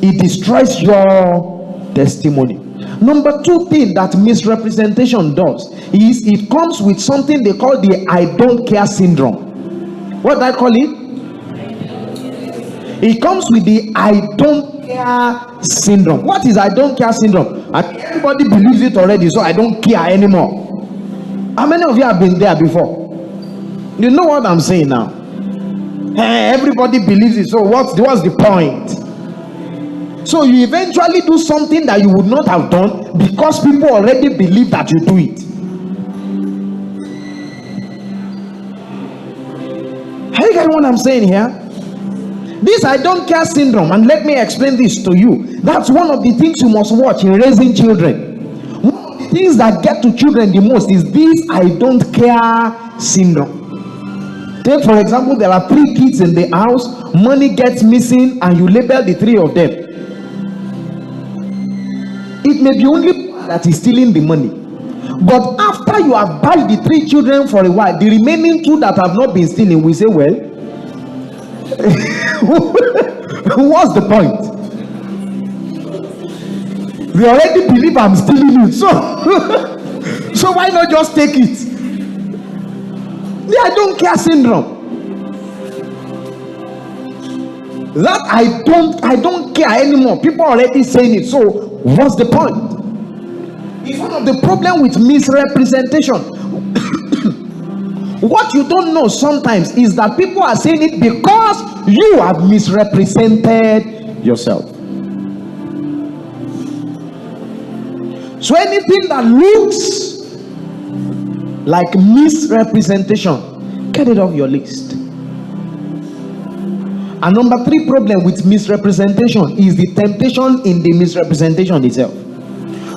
It destroys your testimony. Number 2 thing that misrepresentation does is it comes with something they call the I don't care syndrome. What do I call it? It comes with the I don't care syndrome. What is I don't care syndrome? Everybody believes it already, so I don't care anymore. How many of you have been there before? You know what I'm saying now? Everybody believes it, so what's the point? So you eventually do something that you would not have done because people already believe that you do it. Are you getting what I'm saying here? This I don't care syndrome, and let me explain this to you. That's one of the things you must watch in raising children. One of the things that get to children the most is this I don't care syndrome. Take for example, there are 3 kids in the house, money gets missing, and you label the 3 of them. It may be only that is stealing the money, but after you have bathed the 3 children for a while, the remaining 2 that have not been stealing, we say, well, what's the point? They already believe I'm stealing it, so so why not just take it? The I don't care syndrome. That I don't care anymore. People are already saying it, so what's the point? It's one of the problem with misrepresentation. What you don't know sometimes is that people are saying it because you have misrepresented yourself. So anything that looks like misrepresentation, get it off your list. And number 3 problem with misrepresentation is the temptation in the misrepresentation itself.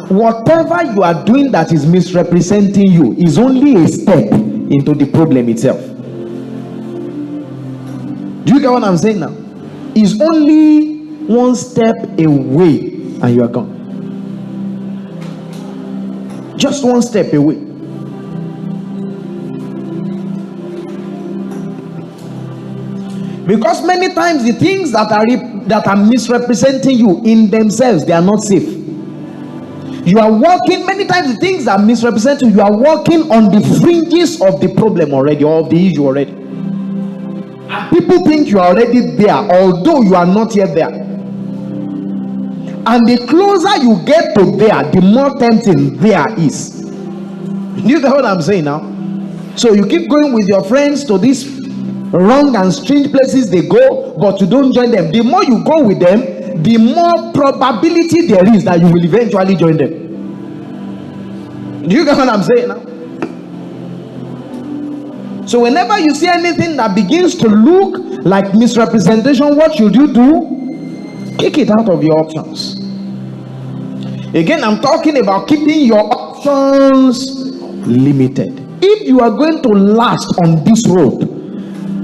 Whatever you are doing that is misrepresenting you is only a step into the problem itself. Do you get what I'm saying now? It's only one step away and you are gone. Just one step away. Because many times the things that are misrepresenting you in themselves, they are not safe. You are walking, many times the things that misrepresent you are walking on the fringes of the problem already, or of the issue already. And people think you are already there, although you are not yet there. And the closer you get to there, the more tempting there is. You know what I'm saying now? So you keep going with your friends to these wrong and strange places they go, but you don't join them. The more you go with them, the more probability there is that you will eventually join them. Do you get what I'm saying now? So whenever you see anything that begins to look like misrepresentation, what should you do? Kick it out of your options. Again, I'm talking about keeping your options limited. If you are going to last on this road,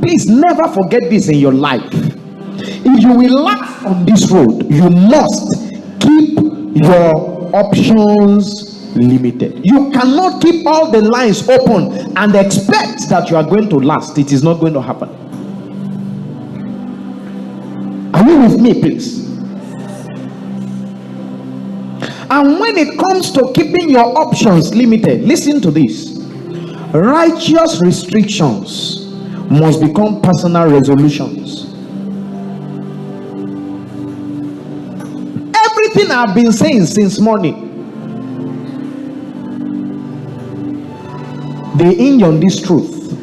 please never forget this in your life. If you will last on this road, you must keep your options limited. You cannot keep all the lines open and expect that you are going to last. It is not going to happen. Are you with me, please? And when it comes to keeping your options limited, listen to this. Righteous restrictions must become personal resolutions. Everything I've been saying since morning, they hinge on this truth.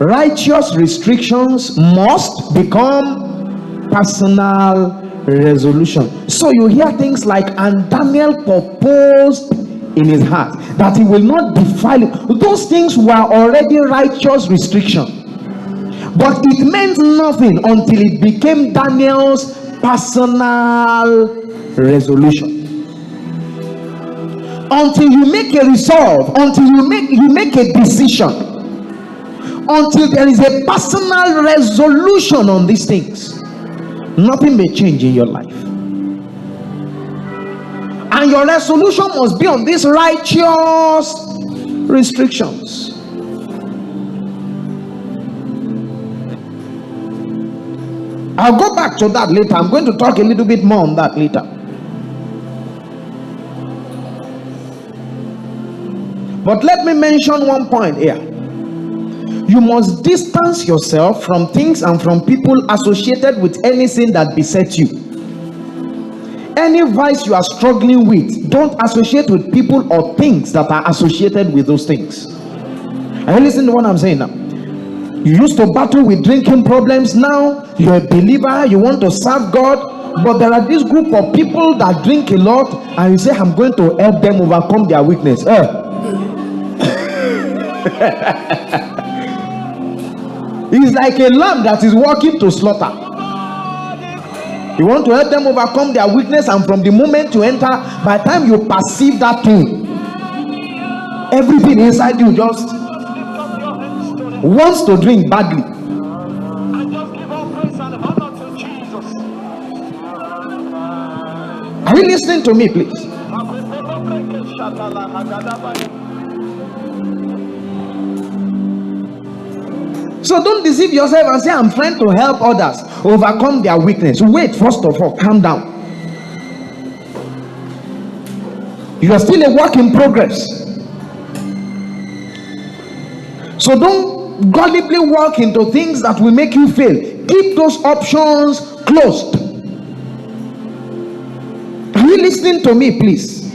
Righteous restrictions must become personal resolution. So you hear things like, and Daniel proposed in his heart that he will not defile it. Those things were already righteous restriction, but it meant nothing until it became Daniel's personal resolution. Until you make a resolve, until you make a decision, until there is a personal resolution on these things, nothing may change in your life. And your resolution must be on these righteous restrictions. I'll go back to that later. I'm going to talk a little bit more on that later. But let me mention one point here. You must distance yourself from things and from people associated with any sin that besets you. Any vice you are struggling with, don't associate with people or things that are associated with those things. Are you listening to what I'm saying now? You used to battle with drinking problems. Now you're a believer, you want to serve God, but there are this group of people that drink a lot, and you say, I'm going to help them overcome their weakness. It's like a lamb that is walking to slaughter. You want to help them overcome their weakness, and from the moment you enter, by the time you perceive that thing, everything inside you just wants to drink badly. And just give all praise and honor to Jesus. Are you listening to me, please? So don't deceive yourself and say, I'm trying to help others overcome their weakness. Wait, first of all, calm down. You are still a work in progress. So don't gullibly walk into things that will make you fail. Keep those options closed. Are you listening to me, please?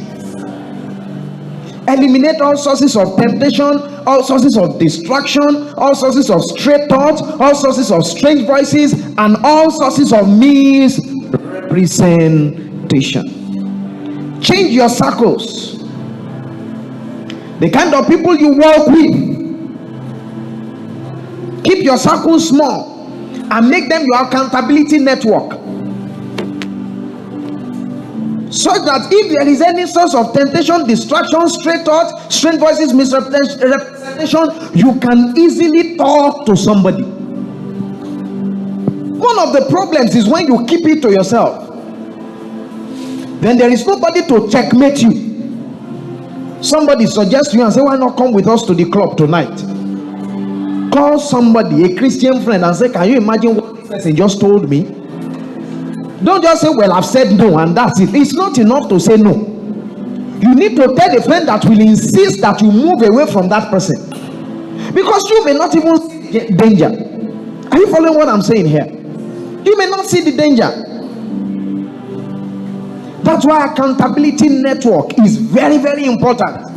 Eliminate all sources of temptation, all sources of distraction, all sources of stray thoughts, all sources of strange voices, and all sources of misrepresentation. Change your circles. The kind of people you work with. Keep your circles small and make them your accountability network. So that if there is any source of temptation, distraction, stray thoughts, strange voices, misrepresentation, you can easily talk to somebody. One of the problems is when you keep it to yourself, then there is nobody to checkmate you. Somebody suggests you and say, why not come with us to the club tonight? Call somebody, a Christian friend, and say, can you imagine what this person just told me? Don't just say, well, I've said no and that's it. It's not enough to say no. You need to tell a friend that will insist that you move away from that person, because you may not even see the danger. Are you following what I'm saying here? You may not see the danger. That's why accountability network is very, very important.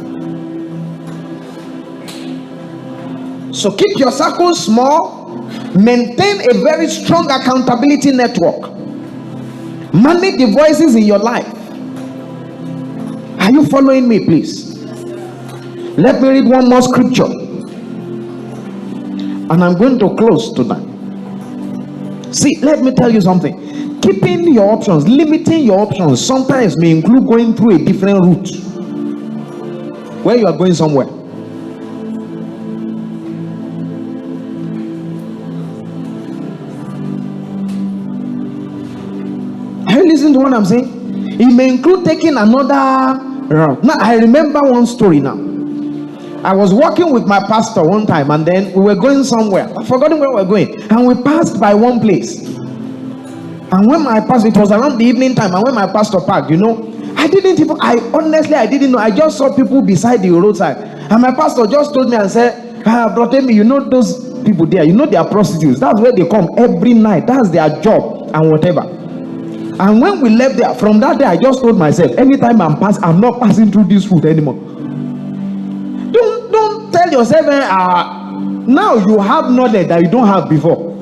So keep your circle small, maintain a very strong accountability network. Manage the voices in your life. Are you following me, please? Let me read one more scripture, and I'm going to close tonight. See, let me tell you something. Keeping your options, limiting your options sometimes may include going through a different route where you are going somewhere. Are you listening to what I'm saying? It may include taking another route. Now, I remember one story now. I was walking with my pastor one time, and then we were going somewhere. I've forgotten where we were going. And we passed by one place. And when my pastor, it was around the evening time, and when my pastor parked, I honestly didn't know. I just saw people beside the roadside. And my pastor just told me and said, brother, you know those people there, they are prostitutes. That's where they come every night. That's their job and whatever. And when we left there, from that day, I just told myself, anytime I'm not passing through this route anymore. Don't tell yourself, now you have knowledge that you don't have before.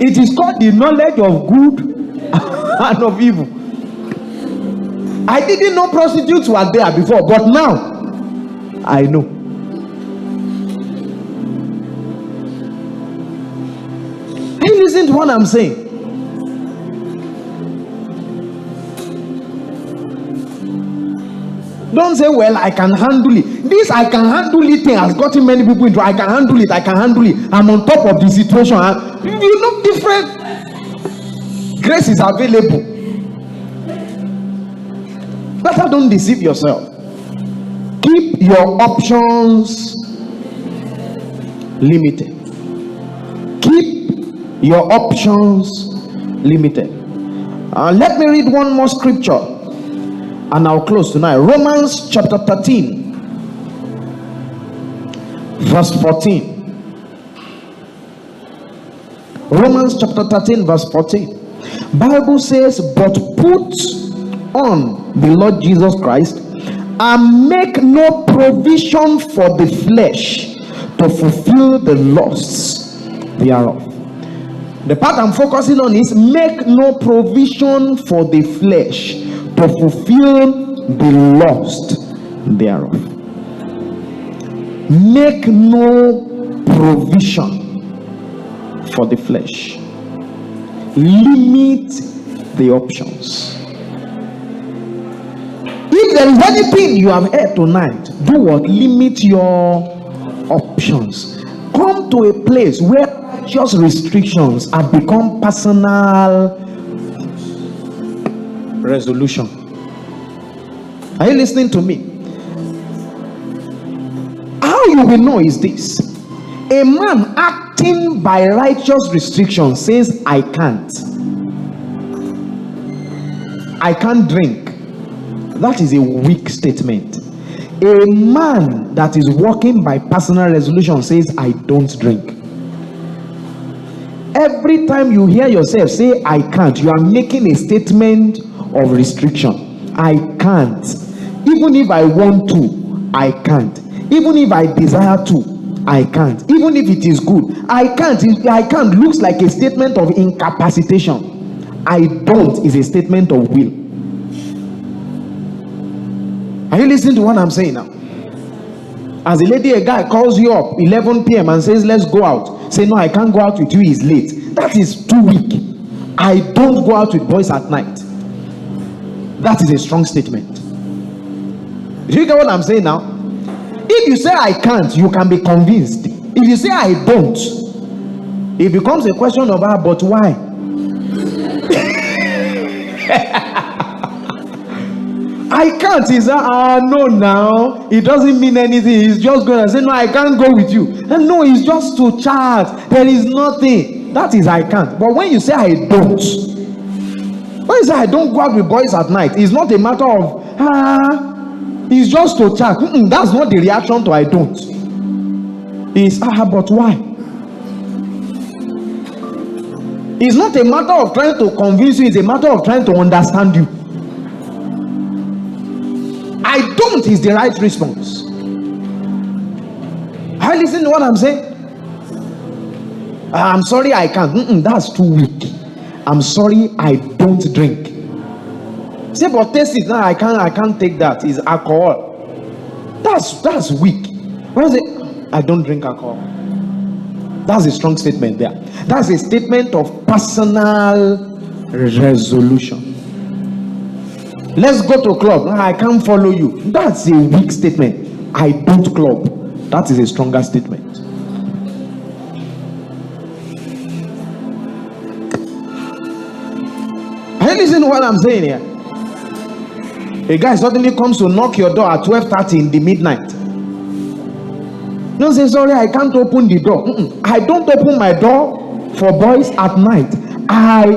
It is called the knowledge of good and of evil. I didn't know prostitutes were there before, but now I know. Hey, listen to what I'm saying. Don't say, well, I can handle it. This I can handle it thing has gotten many people into. I can handle it. I'm on top of the situation. You look different. Grace is available. Better don't deceive yourself. Keep your options limited. Keep your options limited. Let me read one more scripture, and I'll close tonight. Romans chapter 13, verse 14. Romans chapter 13, verse 14. Bible says, but put on the Lord Jesus Christ, and make no provision for the flesh to fulfill the lusts thereof. The part I'm focusing on is make no provision for the flesh to fulfill the lust thereof. Make no provision for the flesh. Limit the options. If there is anything you have heard tonight, do what? Limit your options. Come to a place where righteous restrictions have become personal resolution. Are you listening to me? How you will know is this: a man acting by righteous restriction says, I can't drink. That is a weak statement. A man that is walking by personal resolution says, I don't drink. Every time you hear yourself say, I can't, you are making a statement of restriction. I can't. Even if I want to, I can't. Even if I desire to, I can't. Even if it is good, I can't. I can't looks like a statement of incapacitation. I don't is a statement of will. Are you listening to what I'm saying now? As a guy calls you up 11 p.m. and says, let's go out. Say, no, I can't go out with you, it's late. That is too weak. I don't go out with boys at night. That is a strong statement. Do you get what I'm saying now? If you say I can't, you can be convinced. If you say I don't, it becomes a question of but why? I can't is no, now it doesn't mean anything. He's just going to say, no, I can't go with you. And no, it's just to chat. There is nothing. That is I can't. But when you say I don't, when you say I don't go out with boys at night, it's not a matter of it's just to chat. That's not the reaction to I don't. It's but why? It's not a matter of trying to convince you, it's a matter of trying to understand you. I don't is the right response. Are you listening to what I'm saying? I'm sorry I can't. That's too weak. I'm sorry I don't drink. Say, but taste it now. I can't take that. It's alcohol. That's weak. What is it? I don't drink alcohol. That's a strong statement there. That's a statement of personal resolution. Let's go to club. No, I can't follow you. That's a weak statement. I don't club. That is a stronger statement. Are you listening to what I'm saying here? A guy suddenly comes to knock your door at 12:30 in the midnight. No, say sorry, I can't open the door. I don't open my door for boys at night. I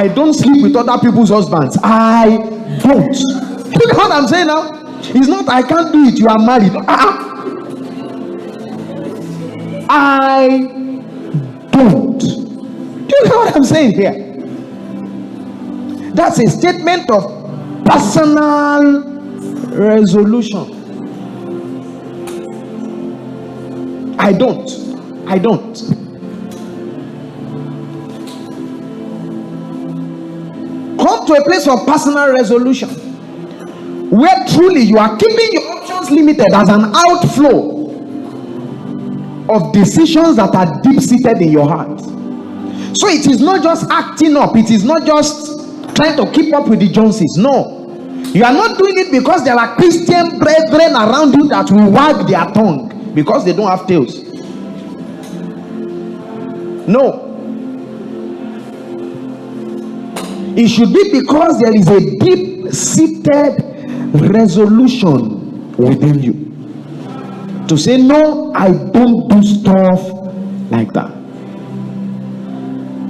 don't sleep with other people's husbands. I don't. You know what I'm saying now? It's not I can't do it, you are married. I don't. Do you know what I'm saying here? That's a statement of personal resolution. I don't. Come to a place of personal resolution where truly you are keeping your options limited as an outflow of decisions that are deep-seated in your heart. So it is not just acting up, it is not just trying to keep up with the Joneses. No, you are not doing it because there are Christian brethren around you that will wag their tongue because they don't have tails. No, it should be because there is a deep-seated resolution within you to say, no, I don't do stuff like that.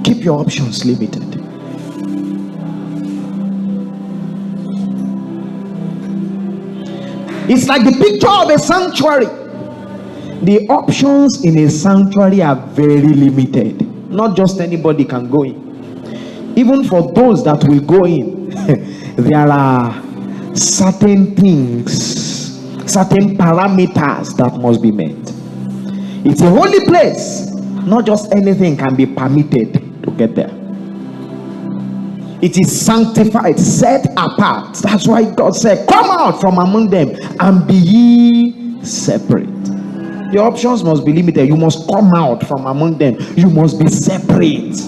Keep your options limited. It's like the picture of a sanctuary. The options in a sanctuary are very limited. Not just anybody can go in. Even for those that will go in, there are certain things, certain parameters that must be met. It's a holy place. Not just anything can be permitted to get there. It is sanctified, set apart. That's why God said, come out from among them and be ye separate. Your options must be limited. You must come out from among them. You must be separate.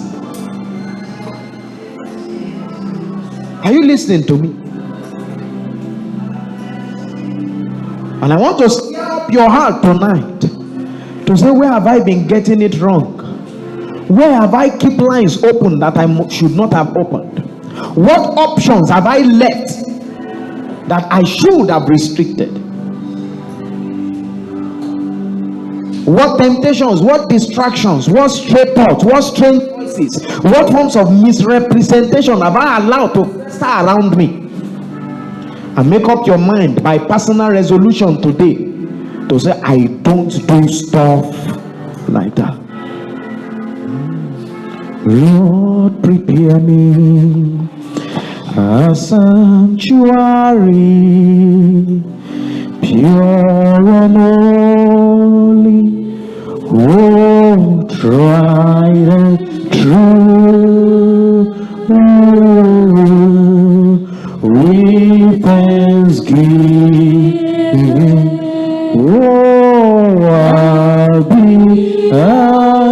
Are you listening to me? And I want to stir up your heart tonight to say, where have I been getting it wrong? Where have I kept lines open that I should not have opened? What options have I left that I should have restricted? What temptations, what distractions, what stray thoughts, what strange voices, what forms of misrepresentation have I allowed to fester around me? And make up your mind by personal resolution today to say, I don't do stuff like that. Lord, prepare me a sanctuary, pure and holy, oh, tried and true, with thanksgiving, oh, I'll be a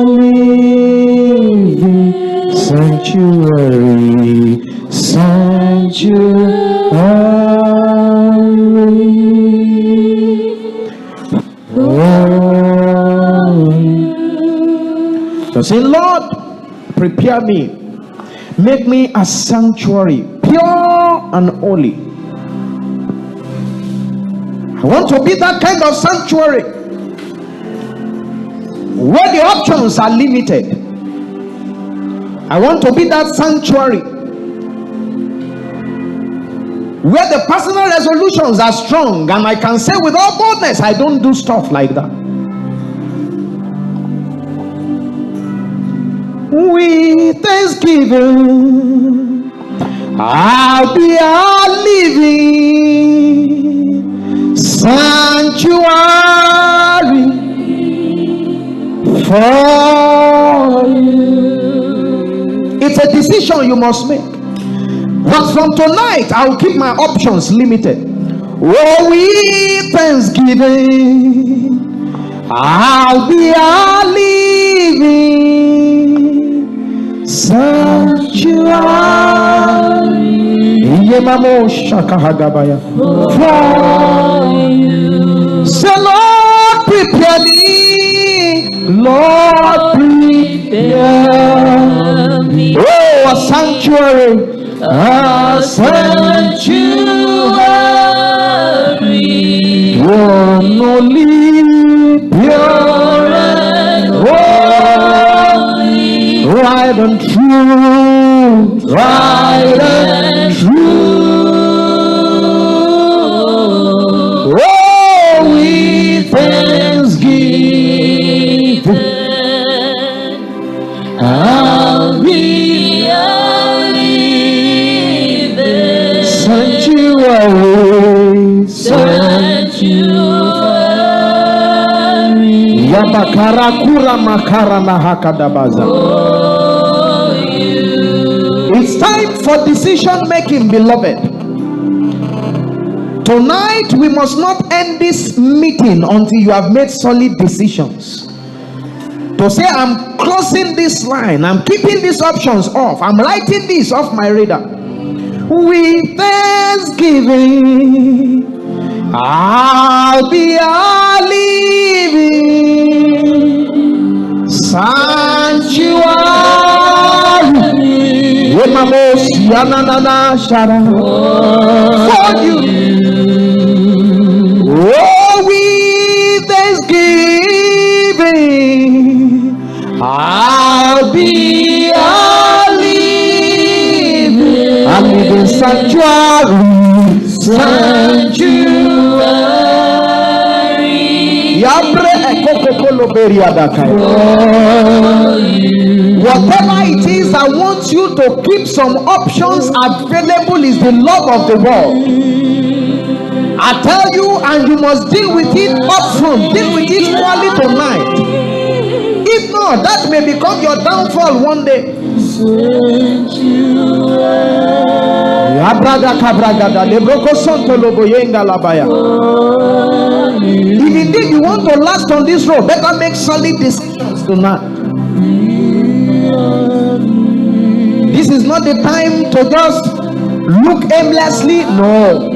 living sanctuary, So say, Lord, prepare me, make me a sanctuary, pure and holy. I want to be that kind of sanctuary where the options are limited. I want to be that sanctuary where the personal resolutions are strong and I can say with all boldness, I don't do stuff like that. With thanksgiving, I'll be a living sanctuary for you. It's a decision you must make. But from tonight, I'll keep my options limited. Oh, with thanksgiving, I'll be a living sanctuary. So Lord, prepare me. Lord, prepare me. Oh, a sanctuary. A sanctuary, only pure and holy, right and true, right and true. Oh, with thanksgiving, I'll be sanctuary. Yabakarakura makara na hakadabaza. It's time for decision making, beloved. Tonight we must not end this meeting until you have made solid decisions. To say, I'm crossing this line, I'm keeping these options off, I'm writing this off my radar. With thanksgiving, I'll be a living sanctuary for you. Oh, with thanksgiving, I'll be a living sanctuary, whatever it is, I want you to keep some options available. Is the love of the world. I tell you, and you must deal with it up front, deal with it early tonight. If not, that may become your downfall one day. If indeed you want to last on this road, better make solid decisions tonight. This is not the time to just look aimlessly. No.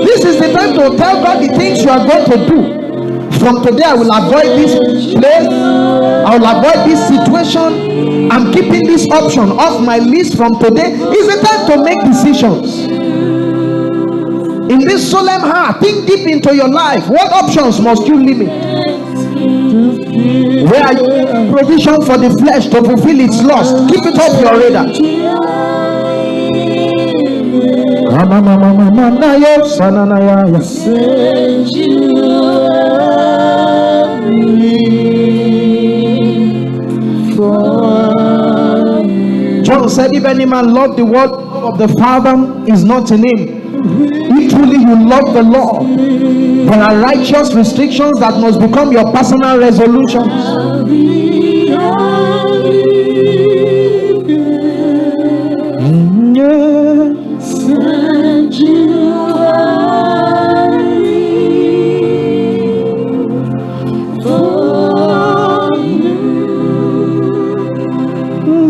This is the time to tell God the things you are going to do. From today, I will avoid this place. I will avoid this situation. I'm keeping this option off my list from today. It's the time to make decisions. In this solemn heart, think deep into your life. What options must you limit? Where are you? Provision for the flesh to fulfill its lust. Keep it off your radar. John said, if any man love the word of the Father is not in him. If truly you love the Lord, there are righteous restrictions that must become your personal resolutions.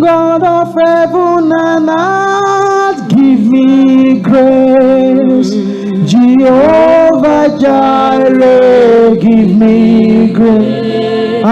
God of heaven and earth, give me grace. Jehovah Jireh, give me grace.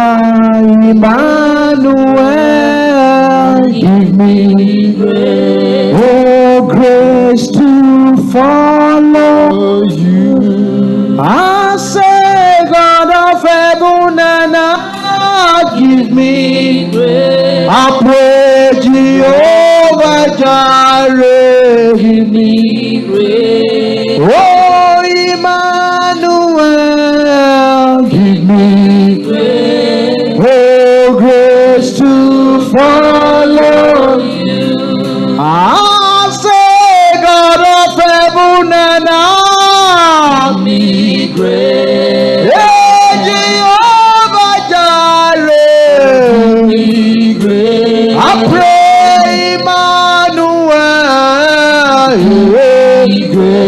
Emmanuel, give me grace. Oh, grace to follow you. I say, God of heaven and earth, give me grace. I pray, Jehovah Jireh, give me grace. Oh, Emmanuel, give me grace. Oh, grace to follow you. I say, God of heaven and earth, give me grace. Hey, Jehovah Jireh, give me grace. I pray, Emmanuel,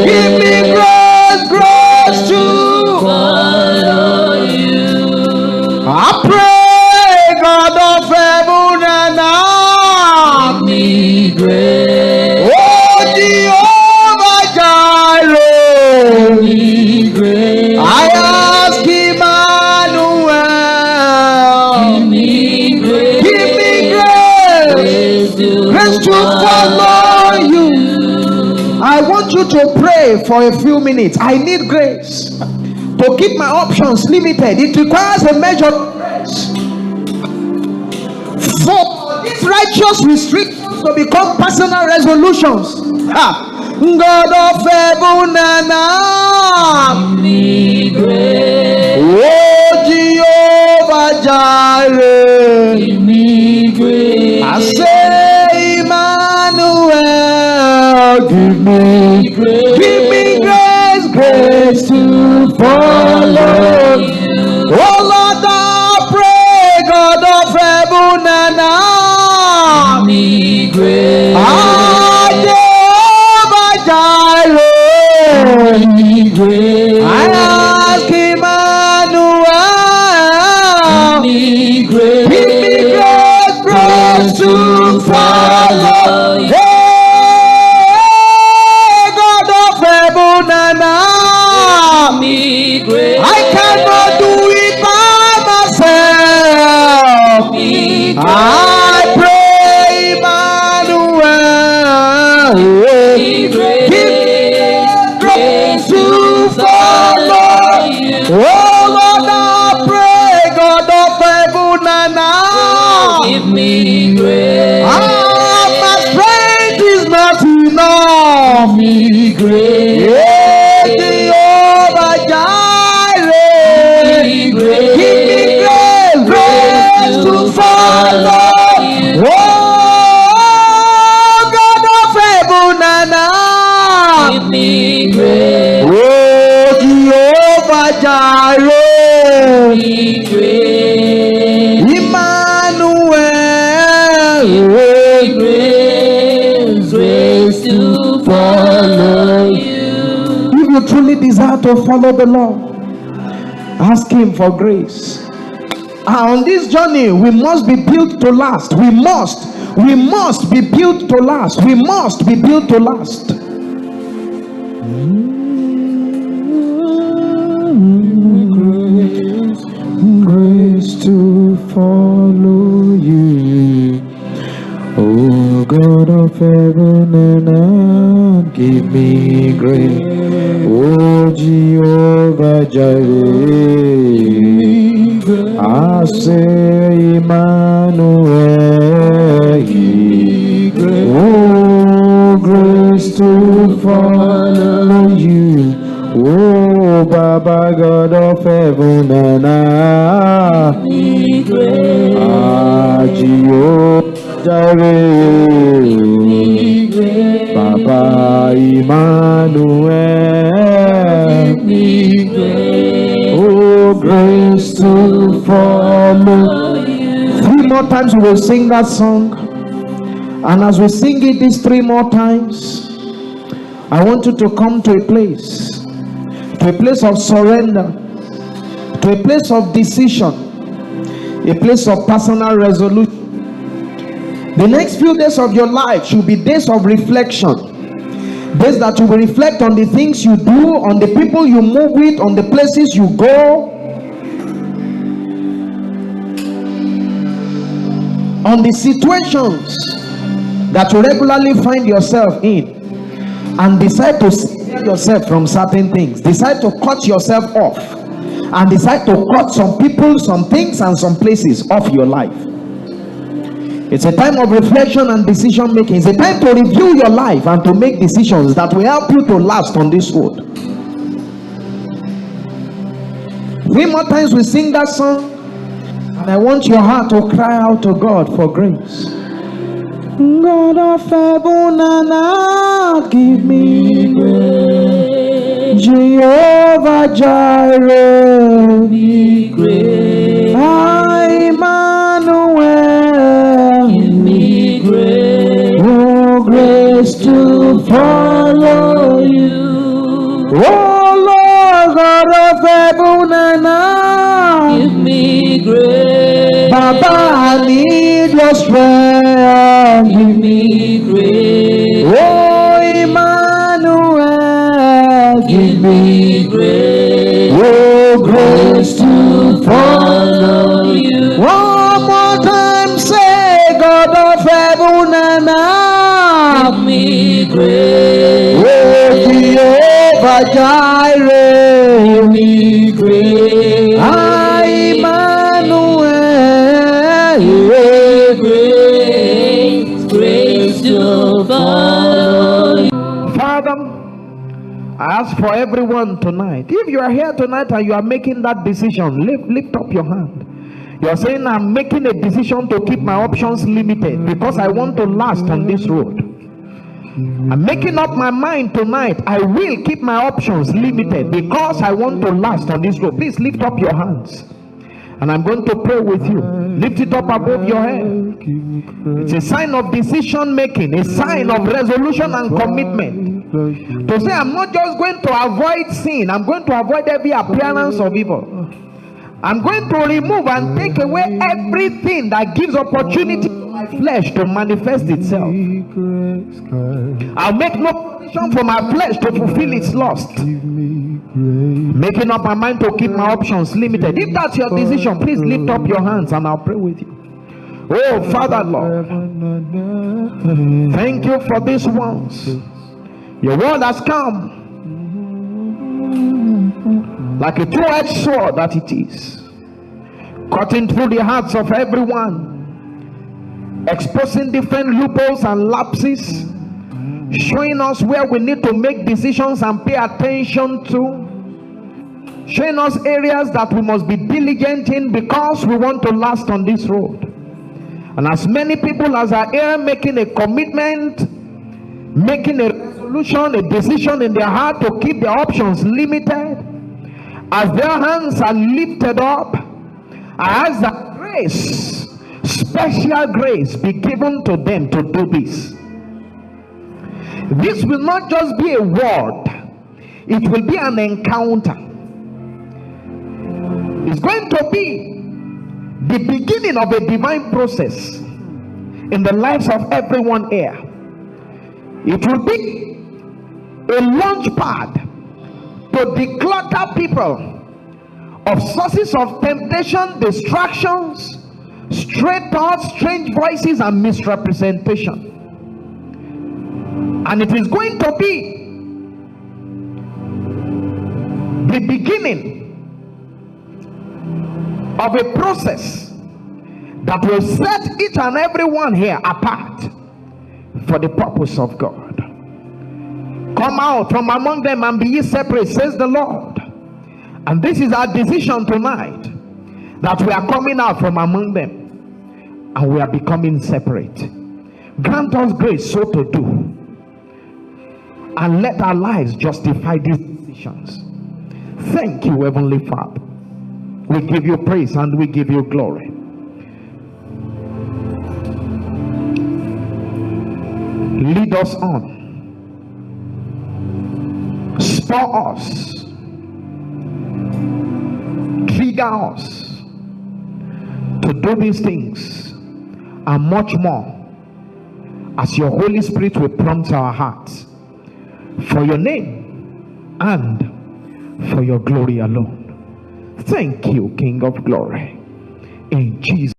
give me grace, grace to follow you. I pray, God of heaven and earth, give me grace. Oh, Jehovah Jireh, give me grace. I ask Emmanuel, give me grace. Give me grace, grace to follow you. I want you to pray for a few minutes. I need grace to keep my options limited. It requires a measure of grace for these righteous restrictions to become personal resolutions. God of heaven and earth, give me grace. Oh, Jehovah Jireh, give me grace. I say, Emmanuel, give me grace. Give me grace, grace to follow you. Oh Lord, I pray, God of heaven and earth, give me grace. Jehovah Jireh, give me grace. I ask Emmanuel, give me grace. Give me grace, grace to follow you. I cannot do it by myself. I pray, Emmanuel, give me grace to follow you. Oh Lord, I pray, God of heaven and earth, give me grace. My strength is not enough. Give me grace. Jehovah Jireh, give me grace, grace to follow. Oh, God of heaven and earth, give me grace. Oh, Jehovah Jireh, give me grace. Emmanuel, grace, grace to follow you. If you truly desire to follow the Lord, ask Him for grace. On this journey, we must be built to last. We must be built to last. We must be built to last. to follow you. Oh God of heaven and earth, give me grace. Oh Jehovah Jireh, I say Emmanuel. Oh, grace to follow you. Oh, Baba God of heaven and earth, ah, Jehovah Jireh, Baba Emmanuel. Oh, grace to follow you. 3 more times we will sing that song. And as we sing it these 3 more times, I want you to come to a place of surrender, to a place of decision, a place of personal resolution. The next few days of your life should be days of reflection, days that you will reflect on the things you do, on the people you move with, on the places you go, on the situations that you regularly find yourself in, and decide to sever yourself from certain things. Decide to cut yourself off, and decide to cut some people, some things, and some places off your life. It's a time of reflection and decision making. It's a time to review your life and to make decisions that will help you to last on this road. 3 more times we sing that song, and I want your heart to cry out to God for grace. God of heaven and earth, give me grace. Jehovah Jireh, give me grace. Emmanuel, give me grace. Oh, grace to follow you. Oh Lord, God of heaven and earth, give me grace. Baba, I need your strength. Give me grace. Oh Emmanuel, give me grace. Oh, grace to follow you. One more time, say, God of heaven and earth, give me grace. Oh, Jehovah Jireh, give me grace. Emmanuel, grace to follow you. Father, I ask for everyone tonight. If you are here tonight and you are making that decision, lift up your hand. You are saying, I'm making a decision to keep my options limited because I want to last on this road. I'm making up my mind tonight. I will keep my options limited because I want to last on this road. Please lift up your hands, and I'm going to pray with you. Lift it up above your head. It's a sign of decision making, a sign of resolution and commitment. To say, I'm not just going to avoid sin, I'm going to avoid every appearance of evil. I'm going to remove and take away everything that gives opportunity to my flesh to manifest itself. I'll make no provision for my flesh to fulfill its lust. Making up my mind to keep my options limited. If that's your decision, please lift up your hands and I'll pray with you. Oh, Father Lord, thank you for these ones. Your word has come like a two-edged sword that it is, cutting through the hearts of everyone, exposing different loopholes and lapses, showing us where we need to make decisions and pay attention to, showing us areas that we must be diligent in because we want to last on this road. And as many people as are here making a commitment, making a resolution, a decision in their heart to keep their options limited, as their hands are lifted up, I ask that grace, special grace, be given to them to do this. This will not just be a word, it will be an encounter. It's going to be the beginning of a divine process in the lives of everyone here. It will be a launch pad to declutter people of sources of temptation, distractions, straight thoughts, strange voices, and misrepresentation. And it is going to be the beginning of a process that will set each and every one here apart for the purpose of God. Come out from among them and be ye separate, says the Lord. And this is our decision tonight, that we are coming out from among them and we are becoming separate. Grant us grace so to do, and let our lives justify these decisions. Thank you, Heavenly Father. We give you praise and we give you glory. Lead us on. Spur us. Trigger us to do these things and much more, as your Holy Spirit will prompt our hearts, for your name and for your glory alone. Thank you, King of glory. In Jesus'